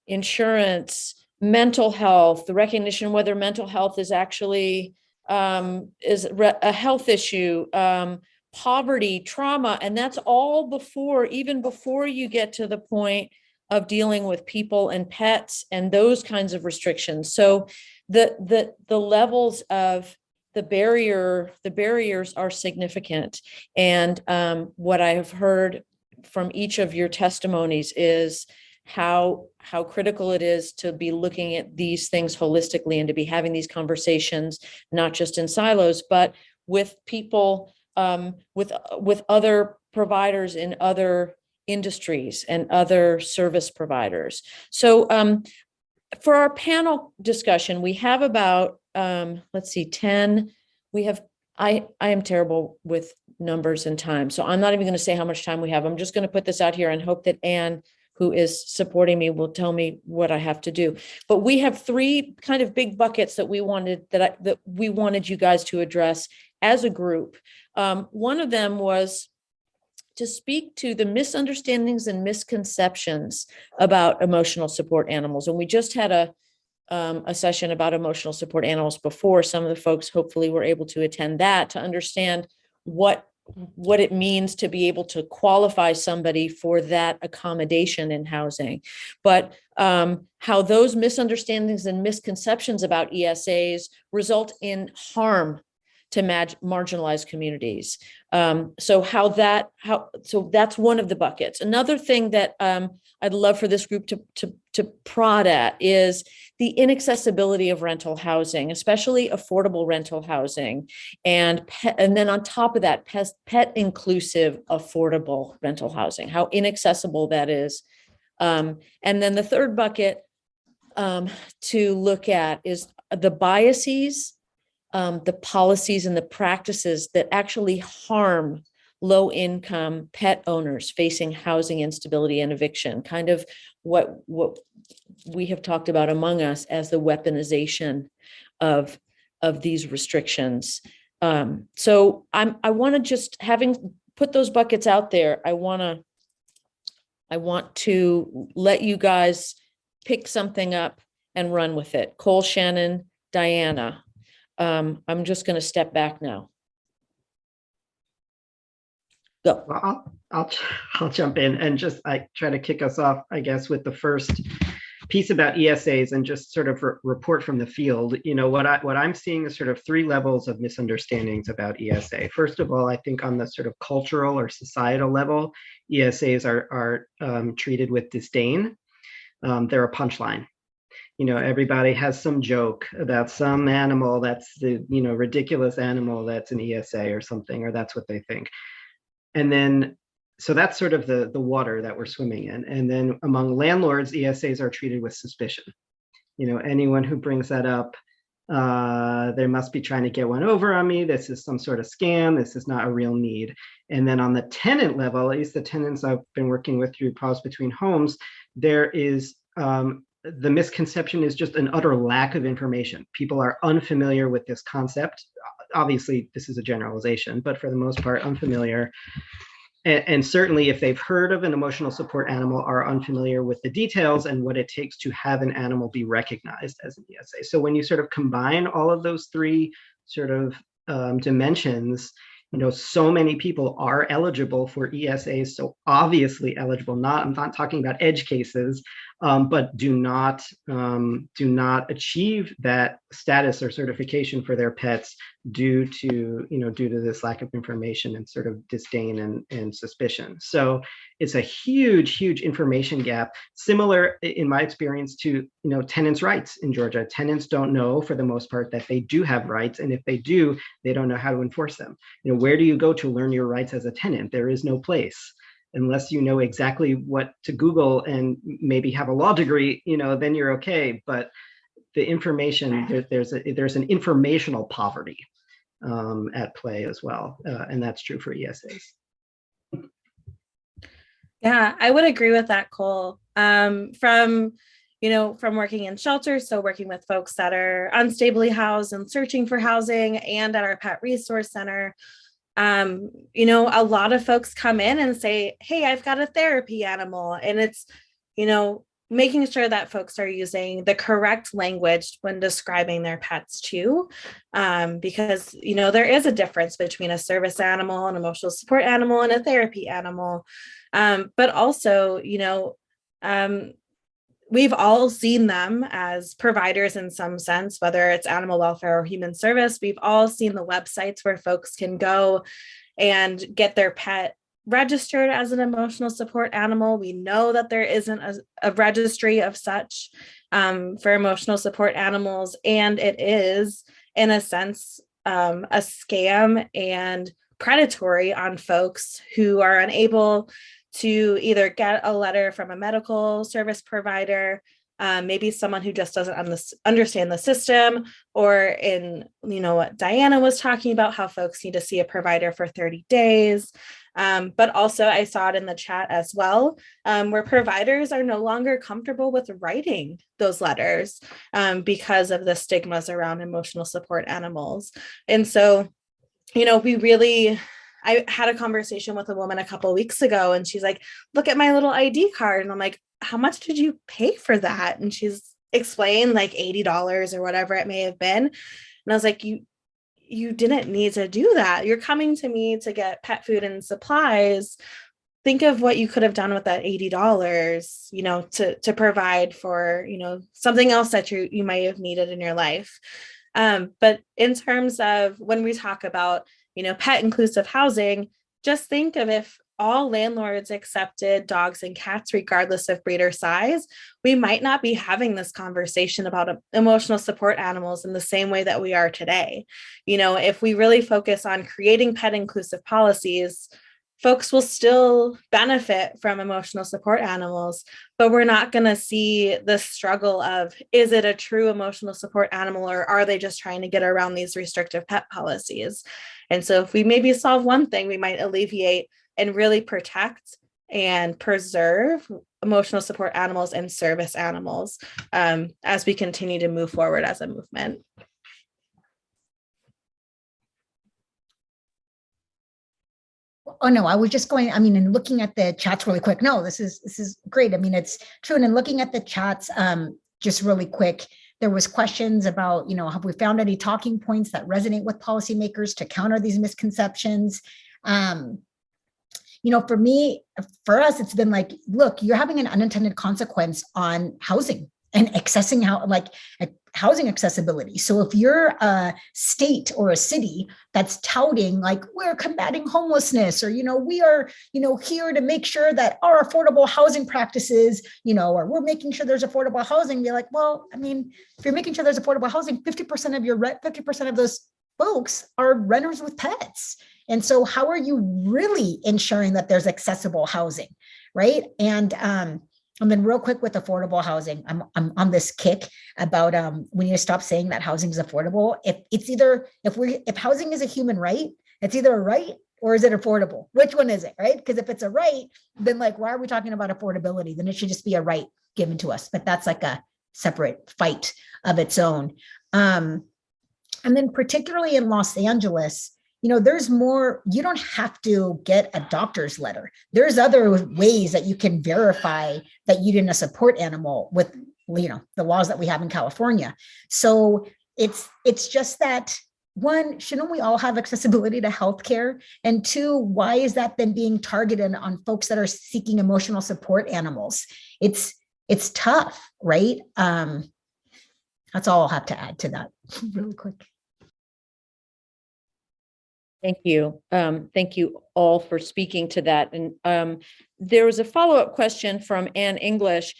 insurance, mental health, the recognition whether mental health is actually is a health issue, poverty, trauma, and that's all even before you get to the point of dealing with people and pets and those kinds of restrictions. So the levels of the barriers are significant. And what I have heard from each of your testimonies is how critical it is to be looking at these things holistically and to be having these conversations, not just in silos, but with people, with other providers in other industries and other service providers. So for our panel discussion, we have about, 10. I am terrible with numbers and time, so I'm not even going to say how much time we have. I'm just going to put this out here and hope that Anne, who is supporting me, will tell me what I have to do. But we have three kind of big buckets that we wanted you guys to address as a group. One of them was to speak to the misunderstandings and misconceptions about emotional support animals. And we just had a session about emotional support animals before. Some of the folks hopefully were able to attend that to understand what it means to be able to qualify somebody for that accommodation in housing, but how those misunderstandings and misconceptions about ESAs result in harm to marginalized communities. So that's one of the buckets. Another thing that I'd love for this group to prod at is the inaccessibility of rental housing, especially affordable rental housing, and then on top of that, pet inclusive affordable rental housing, how inaccessible that is. And then the third bucket to look at is the biases, the policies and the practices that actually harm low-income pet owners facing housing instability and eviction, kind of what we have talked about among us as the weaponization of these restrictions. So I want to just, having put those buckets out there, I want to let you guys pick something up and run with it. Cole, Shannon, Diana. I'm just going to step back now. Go. Well, I'll jump in and just try to kick us off, I guess, with the first piece about ESAs and just sort of report from the field. You know, what I'm seeing is sort of three levels of misunderstandings about ESA. First of all, I think on the sort of cultural or societal level, ESAs are treated with disdain. They're a punchline. You know, everybody has some joke about some animal that's the, you know, ridiculous animal that's an ESA or something, or that's what they think. And then, so that's sort of the water that we're swimming in. And then among landlords, ESAs are treated with suspicion. You know, anyone who brings that up, they must be trying to get one over on me. This is some sort of scam. This is not a real need. And then on the tenant level, at least the tenants I've been working with through Paws Between Homes, there is, the misconception is just an utter lack of information. People are unfamiliar with this concept. Obviously, this is a generalization, but for the most part, unfamiliar. And certainly if they've heard of an emotional support animal, are unfamiliar with the details and what it takes to have an animal be recognized as an ESA. So when you sort of combine all of those three sort of dimensions, you know, so many people are eligible for ESAs, so obviously eligible. I'm not talking about edge cases, but do not achieve that status or certification for their pets due to this lack of information and sort of disdain and suspicion. So it's a huge information gap, similar in my experience to, you know, tenants' rights in Georgia. Tenants don't know for the most part that they do have rights, and if they do, they don't know how to enforce them. You know, where do you go to learn your rights as a tenant? There is no place. Unless you know exactly what to Google and maybe have a law degree, you know, then you're okay. But the information, there's an informational poverty at play as well, and that's true for ESAs. Yeah, I would agree with that, Cole. From working in shelters, so working with folks that are unstably housed and searching for housing, and at our pet resource center, a lot of folks come in and say, hey, I've got a therapy animal. And it's, making sure that folks are using the correct language when describing their pets too. Because, there is a difference between a service animal, an emotional support animal, and a therapy animal. But also, we've all seen them as providers in some sense, whether it's animal welfare or human service. We've all seen the websites where folks can go and get their pet registered as an emotional support animal. We know that there isn't a registry of such for emotional support animals. And it is, in a sense, a scam and predatory on folks who are unable to either get a letter from a medical service provider, maybe someone who just doesn't understand the system, or in, what Diana was talking about, how folks need to see a provider for 30 days. But also I saw it in the chat as well, where providers are no longer comfortable with writing those letters because of the stigmas around emotional support animals. And so, we really I had a conversation with a woman a couple of weeks ago, and she's like, look at my little ID card. And I'm like, how much did you pay for that? And she's explained like $80 or whatever it may have been. And I was like, you didn't need to do that. You're coming to me to get pet food and supplies. Think of what you could have done with that $80, you know, to provide for, you know, something else that you might have needed in your life. But in terms of when we talk about, you know, pet inclusive housing, just think of if all landlords accepted dogs and cats, regardless of breed or size, we might not be having this conversation about emotional support animals in the same way that we are today. You know, if we really focus on creating pet inclusive policies, folks will still benefit from emotional support animals, but we're not going to see the struggle of, is it a true emotional support animal, or are they just trying to get around these restrictive pet policies? And so if we maybe solve one thing, we might alleviate and really protect and preserve emotional support animals and service animals as we continue to move forward as a movement. Oh no, I was just going, I mean, and looking at the chats really quick. No, this is great. I mean, it's true. And in looking at the chats, just really quick, there was questions about, you know, have we found any talking points that resonate with policymakers to counter these misconceptions? You know, for us, it's been like, look, you're having an unintended consequence on housing and accessing housing accessibility. So if you're a state or a city that's touting like, we're combating homelessness, or, you know, we are, you know, here to make sure that our affordable housing practices, you know, or we're making sure there's affordable housing, be like, well, I mean, if you're making sure there's affordable housing, 50% of your rent, 50% of those folks are renters with pets. And so how are you really ensuring that there's accessible housing, right? And then real quick with affordable housing, I'm on this kick about we need to stop saying that housing is affordable. If housing is a human right, it's either a right or is it affordable? Which one is it, right? Because if it's a right, then like, why are we talking about affordability? Then it should just be a right given to us. But that's like a separate fight of its own. And then particularly in Los Angeles, you know, there's more, you don't have to get a doctor's letter. There's other ways that you can verify that you didn't support animal with, you know, the laws that we have in California. So it's just that, one, shouldn't we all have accessibility to healthcare? And two, why is that then being targeted on folks that are seeking emotional support animals? It's tough, right? That's all I'll have to add to that really quick. Thank you. Thank you all for speaking to that. And there was a follow-up question from Ann English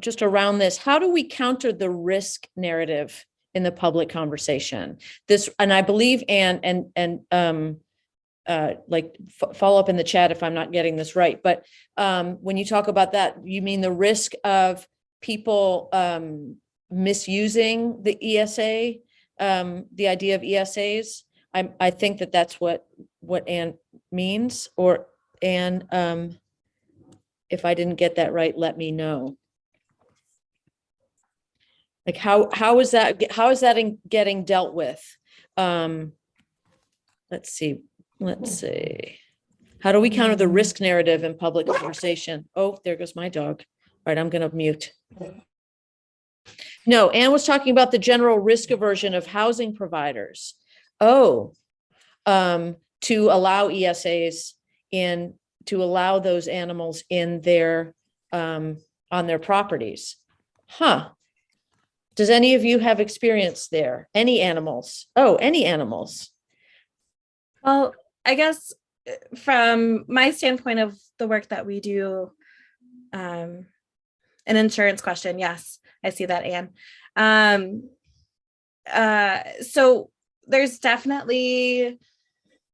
just around this. How do we counter the risk narrative in the public conversation? This, and I believe Ann follow up in the chat if I'm not getting this right. But when you talk about that, you mean the risk of people misusing the ESA, the idea of ESAs? I think that's what Ann means, and if I didn't get that right, let me know. Like how is that getting dealt with? Let's see. How do we counter the risk narrative in public conversation? Oh, there goes my dog. All right, I'm going to mute. No, Ann was talking about the general risk aversion of housing providers. Oh, to allow ESAs to allow those animals in their, on their properties. Huh. Does any of you have experience there? Any animals? Oh, any animals? Well, I guess from my standpoint of the work that we do, an insurance question. Yes, I see that, Anne. So there's definitely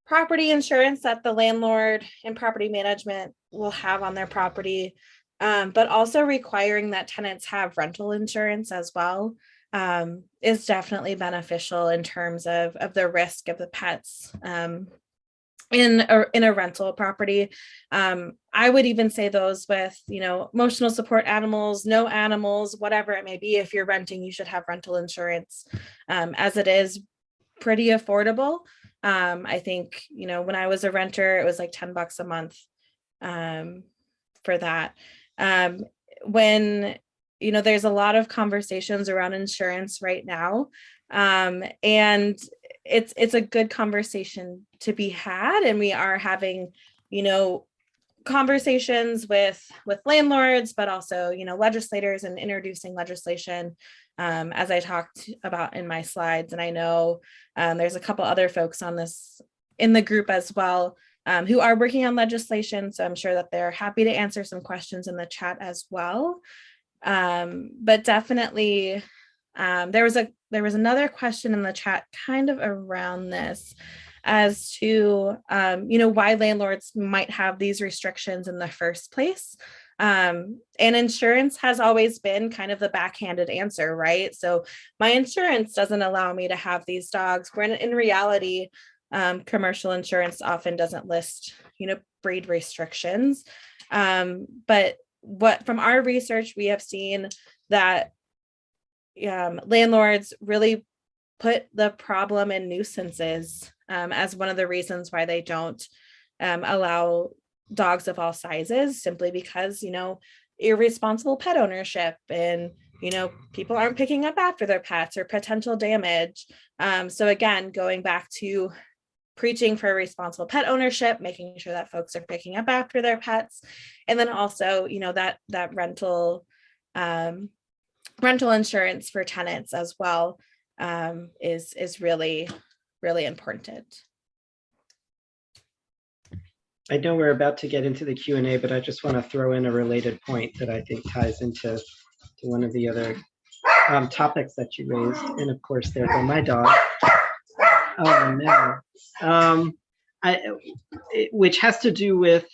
property insurance that the landlord and property management will have on their property, but also requiring that tenants have rental insurance as well is definitely beneficial in terms of the risk of the pets in a rental property. I would even say those with, you know, emotional support animals, no animals, whatever it may be. If you're renting, you should have rental insurance, as it is pretty affordable. I think, when I was a renter, it was like $10 a month for that. When, there's a lot of conversations around insurance right now. And it's a good conversation to be had. And we are having, conversations with landlords, but also, legislators, and introducing legislation, as I talked about in my slides. And I know there's a couple other folks on this in the group as well, who are working on legislation. So I'm sure that they're happy to answer some questions in the chat as well. But definitely, there was another question in the chat kind of around this, as to, why landlords might have these restrictions in the first place. And insurance has always been kind of the backhanded answer, right? So my insurance doesn't allow me to have these dogs, when in reality, commercial insurance often doesn't list, breed restrictions. But from our research, we have seen that landlords really put the problem in nuisances as one of the reasons why they don't allow dogs of all sizes, simply because, irresponsible pet ownership, and, people aren't picking up after their pets, or potential damage. So again, going back to preaching for responsible pet ownership, making sure that folks are picking up after their pets. And then also, that rental insurance for tenants as well is really, really important. I know we're about to get into the Q&A, but I just want to throw in a related point that I think ties into one of the other topics that you raised. And of course, there go my dog. Oh no. Which has to do with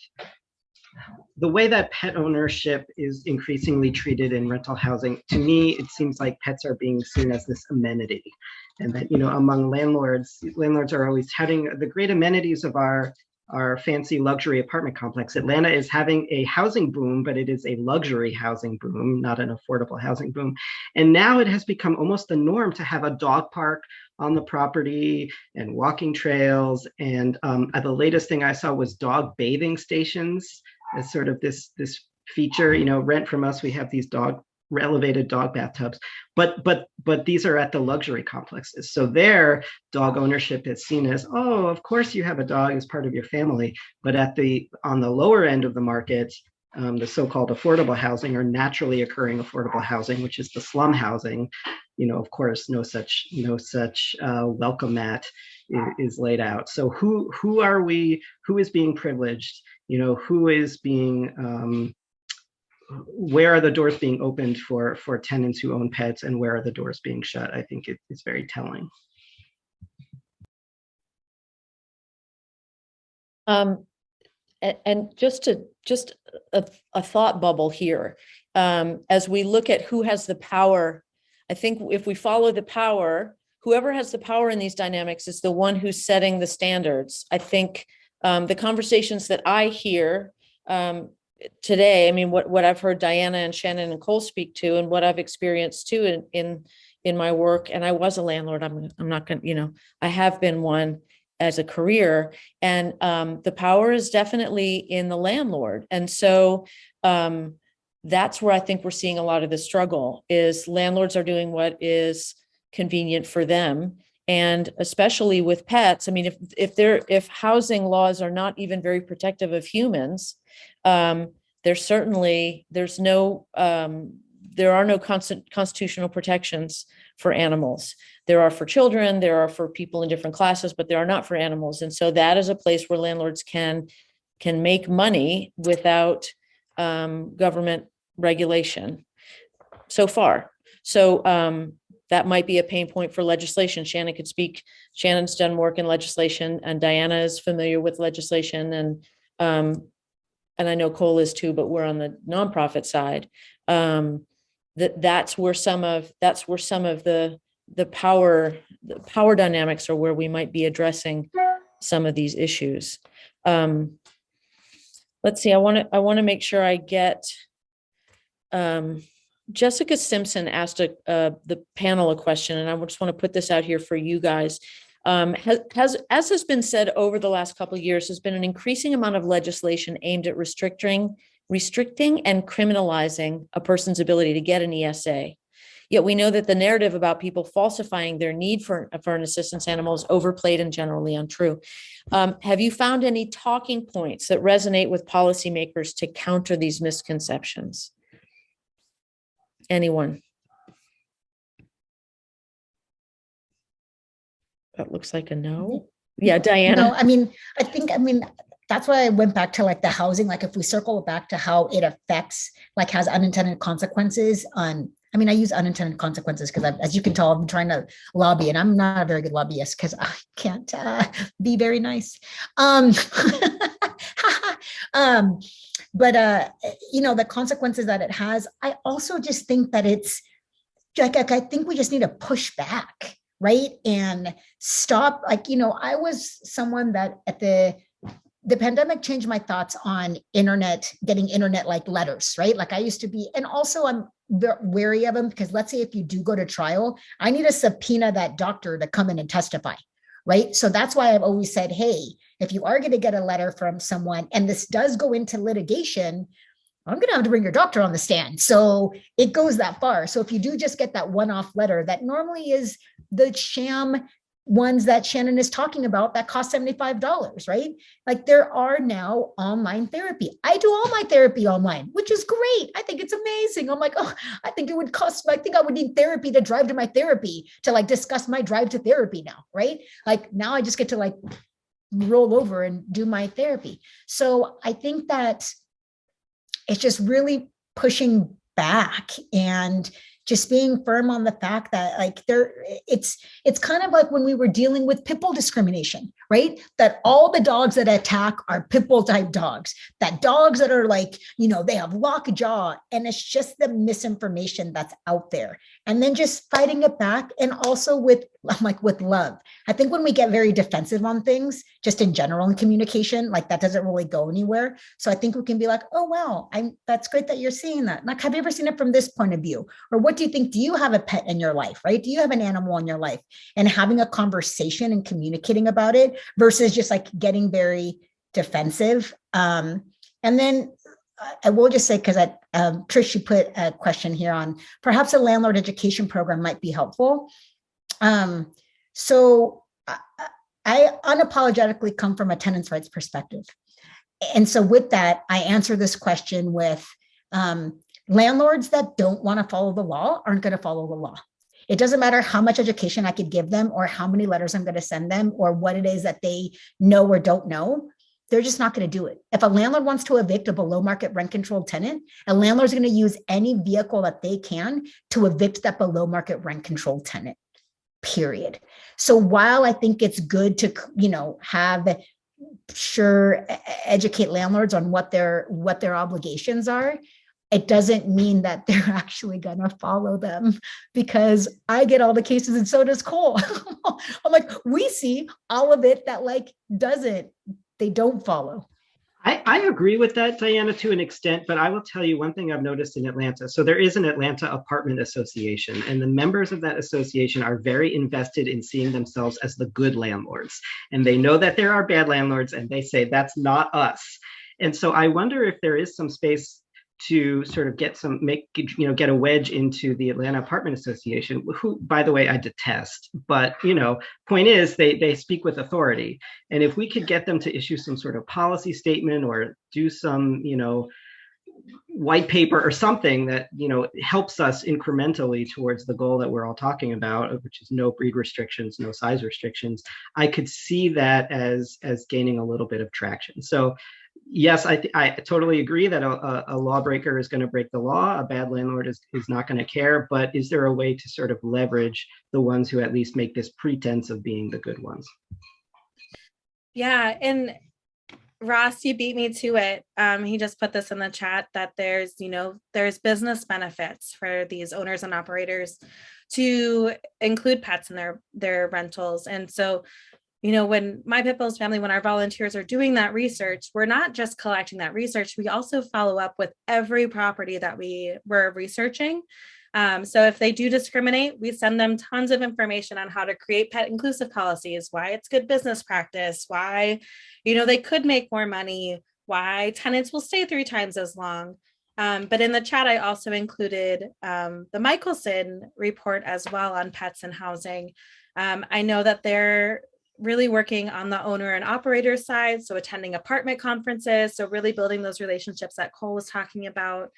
the way that pet ownership is increasingly treated in rental housing. To me, it seems like pets are being seen as this amenity, and that, among landlords are always touting the great amenities of our fancy luxury apartment complex. Atlanta is having a housing boom, but it is a luxury housing boom, not an affordable housing boom. And now it has become almost the norm to have a dog park on the property and walking trails. And the latest thing I saw was dog bathing stations as sort of this feature. Rent from us, we have these elevated dog bathtubs, but these are at the luxury complexes. So there, dog ownership is seen as, oh, of course you have a dog as part of your family. But on the lower end of the market, the so-called affordable housing, or naturally occurring affordable housing, which is the slum housing, of course, no such welcome mat is laid out. So who are we? Who is being privileged? Who is being where are the doors being opened for tenants who own pets, and where are the doors being shut? I think it's very telling. And just a thought bubble here. As we look at who has the power, I think if we follow the power, whoever has the power in these dynamics is the one who's setting the standards. I think the conversations that I hear today, I mean, what I've heard Diana and Shannon and Cole speak to, and what I've experienced too in my work, and I was a landlord. I'm not going to, I have been one as a career, and the power is definitely in the landlord. And so that's where I think we're seeing a lot of the struggle, is landlords are doing what is convenient for them. And especially with pets, I mean, if housing laws are not even very protective of humans, there are no constitutional protections for animals. There are for children, there are for people in different classes, but there are not for animals. And so that is a place where landlords can make money without government regulation so far. So that might be a pain point for legislation. Shannon could speak. Shannon's done work in legislation, and Diana is familiar with legislation, and I know Cole is too, but we're on the nonprofit side. That's where some of the power dynamics are, where we might be addressing some of these issues. Let's see. I want to make sure I get. Jessica Simpson asked the panel a question, and I just want to put this out here for you guys. As has been said over the last couple of years, there's been an increasing amount of legislation aimed at restricting and criminalizing a person's ability to get an ESA. Yet we know that the narrative about people falsifying their need for an assistance animal is overplayed and generally untrue. Have you found any talking points that resonate with policymakers to counter these misconceptions? Anyone? That looks like a no. Yeah, Diana. No, I mean, that's why I went back to like the housing. Like if we circle back to how it affects, like has unintended consequences on, I use unintended consequences because as you can tell, I've been trying to lobby and I'm not a very good lobbyist because I can't be very nice. But the consequences that it has, I also just think that it's like, I think we just need to push back, right? And stop, I was someone that at the pandemic changed my thoughts on getting internet like letters, right? Like I used to be, and also I'm wary of them because let's say if you do go to trial, I need to subpoena that doctor to come in and testify, right? So that's why I've always said, hey, if you are going to get a letter from someone and this does go into litigation, I'm going to have to bring your doctor on the stand. So it goes that far. So if you do just get that one-off letter that normally is the sham ones that Shannon is talking about that cost $75, right? Like there are now online therapy. I do all my therapy online, which is great. I think it's amazing. I'm like, oh, I think I would need therapy to drive to my therapy to like discuss my drive to therapy now, right? Like now I just get to like roll over and do my therapy. So I think that it's just really pushing back and just being firm on the fact that like it's kind of like when we were dealing with Pitbull discrimination, right? That all the dogs that attack are Pitbull type dogs, that dogs that are like, they have lock jaw, and it's just the misinformation that's out there. And then just fighting it back, and also with love. I think when we get very defensive on things, just in general in communication, like that doesn't really go anywhere. So I think we can be like, oh, wow, that's great that you're seeing that. Like, have you ever seen it from this point of view? Or what do you think? Do you have a pet in your life, right? Do you have an animal in your life? And having a conversation and communicating about it versus just like getting very defensive. And then I will just say, because Trish, you put a question here on perhaps a landlord education program might be helpful. So I unapologetically come from a tenants' rights perspective. And so with that, I answer this question with landlords that don't want to follow the law aren't going to follow the law. It doesn't matter how much education I could give them or how many letters I'm going to send them or what it is that they know or don't know. They're just not going to do it. If a landlord wants to evict a below market rent controlled tenant, a landlord's going to use any vehicle that they can to evict that below market rent controlled tenant, period. So while I think it's good to, educate landlords on what their obligations are, it doesn't mean that they're actually going to follow them, because I get all the cases and so does Cole. I'm like, we see all of it that they don't follow. I agree with that, Diana, to an extent, but I will tell you one thing I've noticed in Atlanta. So there is an Atlanta Apartment Association, and the members of that association are very invested in seeing themselves as the good landlords. And they know that there are bad landlords, and they say, that's not us. And so I wonder if there is some space to sort of get a wedge into the Atlanta Apartment Association, who, by the way, I detest. But, point is, they speak with authority. And if we could get them to issue some sort of policy statement or do some, white paper or something that, helps us incrementally towards the goal that we're all talking about, which is no breed restrictions, no size restrictions, I could see that as gaining a little bit of traction. So yes, I totally agree that a lawbreaker is going to break the law. A bad landlord is not going to care. But is there a way to sort of leverage the ones who at least make this pretense of being the good ones? Yeah. And Ross, you beat me to it. He just put this in the chat that there's business benefits for these owners and operators to include pets in their rentals. And so, when my Pitbull's family, when our volunteers are doing that research, we're not just collecting that research. We also follow up with every property that we were researching So if they do discriminate, we send them tons of information on how to create pet inclusive policies, why it's good business practice, why, they could make more money, why tenants will stay 3 times as long. But in the chat, I also included the Michelson report as well on pets and housing. I know that they're really working on the owner and operator side, so attending apartment conferences, so really building those relationships that Cole was talking about.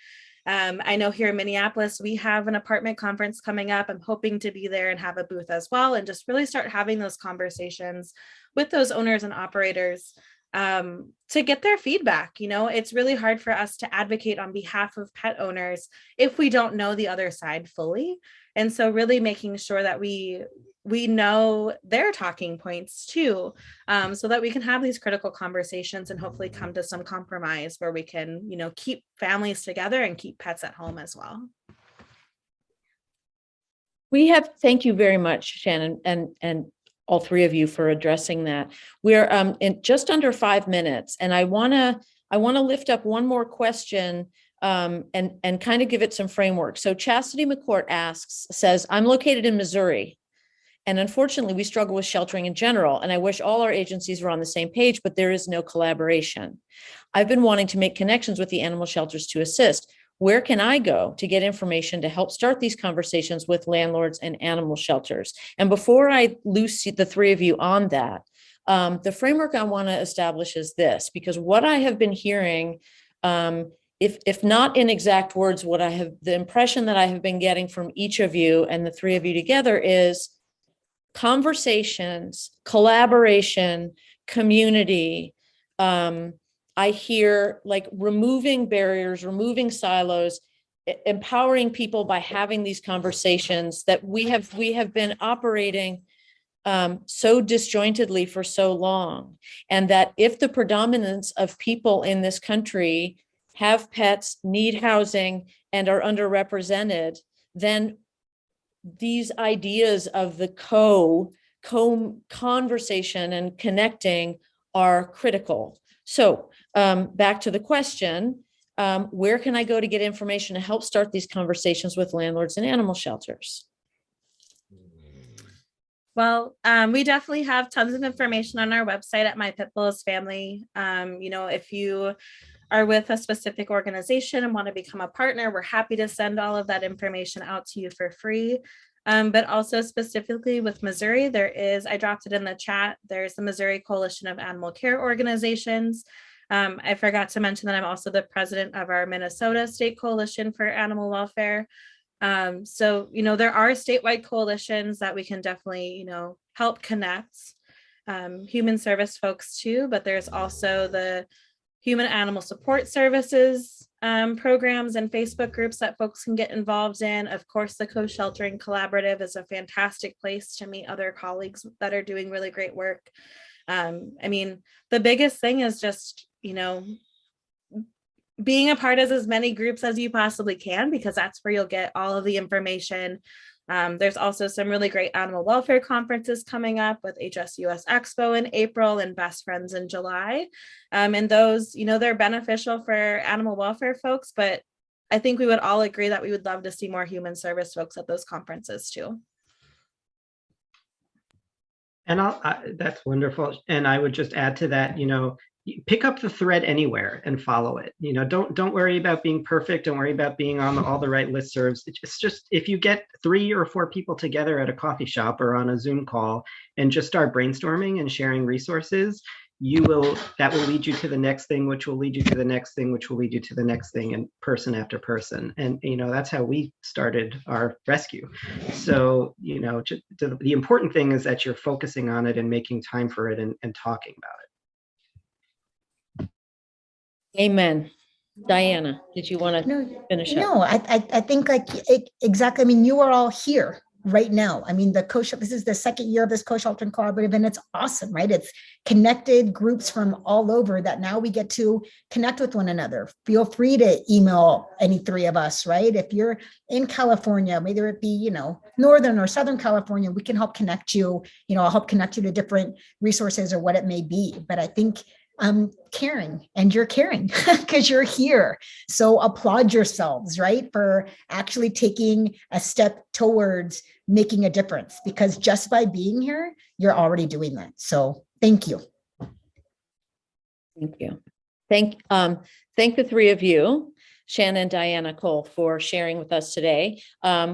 I know here in Minneapolis, we have an apartment conference coming up. I'm hoping to be there and have a booth as well, and just really start having those conversations with those owners and operators to get their feedback. It's really hard for us to advocate on behalf of pet owners if we don't know the other side fully. And so really making sure that we know their talking points too, so that we can have these critical conversations and hopefully come to some compromise where we can, keep families together and keep pets at home as well. Thank you very much, Shannon, and all 3 of you for addressing that. We're in just under 5 minutes, and I want to lift up one more question and kind of give it some framework. So Chastity McCourt says, I'm located in Missouri, and unfortunately we struggle with sheltering in general, and I wish all our agencies were on the same page, but there is no collaboration. I've been wanting to make connections with the animal shelters to assist. Where can I go to get information to help start these conversations with landlords and animal shelters? And before I loose the 3 of you on that, the framework I want to establish is this, because what I have been hearing, if not in exact words, the impression that I have been getting from each of you and the 3 of you together is conversations, collaboration, community. I hear like removing barriers, removing silos, empowering people by having these conversations that we have been operating so disjointedly for so long. And that if the predominance of people in this country have pets, need housing, and are underrepresented, then these ideas of the conversation and connecting are critical. So back to the question, where can I go to get information to help start these conversations with landlords and animal shelters? Well, we definitely have tons of information on our website at My Pitbull is Family. If you are with a specific organization and want to become a partner, we're happy to send all of that information out to you for free. But also specifically with Missouri, I dropped it in the chat, there's the Missouri Coalition of Animal Care Organizations. I forgot to mention that I'm also the president of our Minnesota State Coalition for Animal Welfare. So, there are statewide coalitions that we can definitely, help connect human service folks too, but there's also the Human Animal Support Services programs and Facebook groups that folks can get involved in. Of course, the Co-Sheltering Collaborative is a fantastic place to meet other colleagues that are doing really great work. The biggest thing is just, being a part of as many groups as you possibly can, because that's where you'll get all of the information. There's also some really great animal welfare conferences coming up with HSUS Expo in April and Best Friends in July. And those, they're beneficial for animal welfare folks, but I think we would all agree that we would love to see more human service folks at those conferences too. And that's wonderful. And I would just add to that, pick up the thread anywhere and follow it. Don't worry about being perfect. Don't worry about being on all the right listservs. It's just, if you get 3 or 4 people together at a coffee shop or on a Zoom call and just start brainstorming and sharing resources, that will lead you to the next thing, which will lead you to the next thing, which will lead you to the next thing, and person after person. And, that's how we started our rescue. So, the important thing is that you're focusing on it and making time for it and talking about it. Amen. Diana, did you want to finish up? No, I think exactly. You are all here right now. This is the second year of this Co-Sheltering Collaborative, and it's awesome, right? It's connected groups from all over that now we get to connect with one another. Feel free to email any 3 of us, right? If you're in California, whether it be, Northern or Southern California, we can help connect you, I'll help connect you to different resources or what it may be. But I think caring, and you're caring because you're here. So applaud yourselves, right? For actually taking a step towards making a difference, because just by being here, you're already doing that. So thank you. Thank you. Thank the three of you, Shannon, Diana, Cole, for sharing with us today.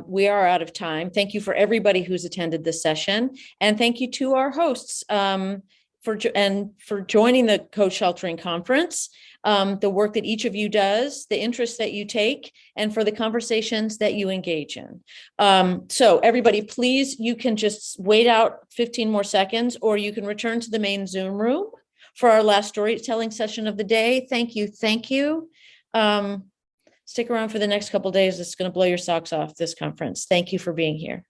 We are out of time. Thank you for everybody who's attended this session. And thank you to our hosts for joining the Co-Sheltering Conference, the work that each of you does, the interests that you take, and for the conversations that you engage in. So everybody, please, you can just wait out 15 more seconds, or you can return to the main Zoom room for our last storytelling session of the day. Thank you. Thank you. Stick around for the next couple of days. It's going to blow your socks off, this conference. Thank you for being here.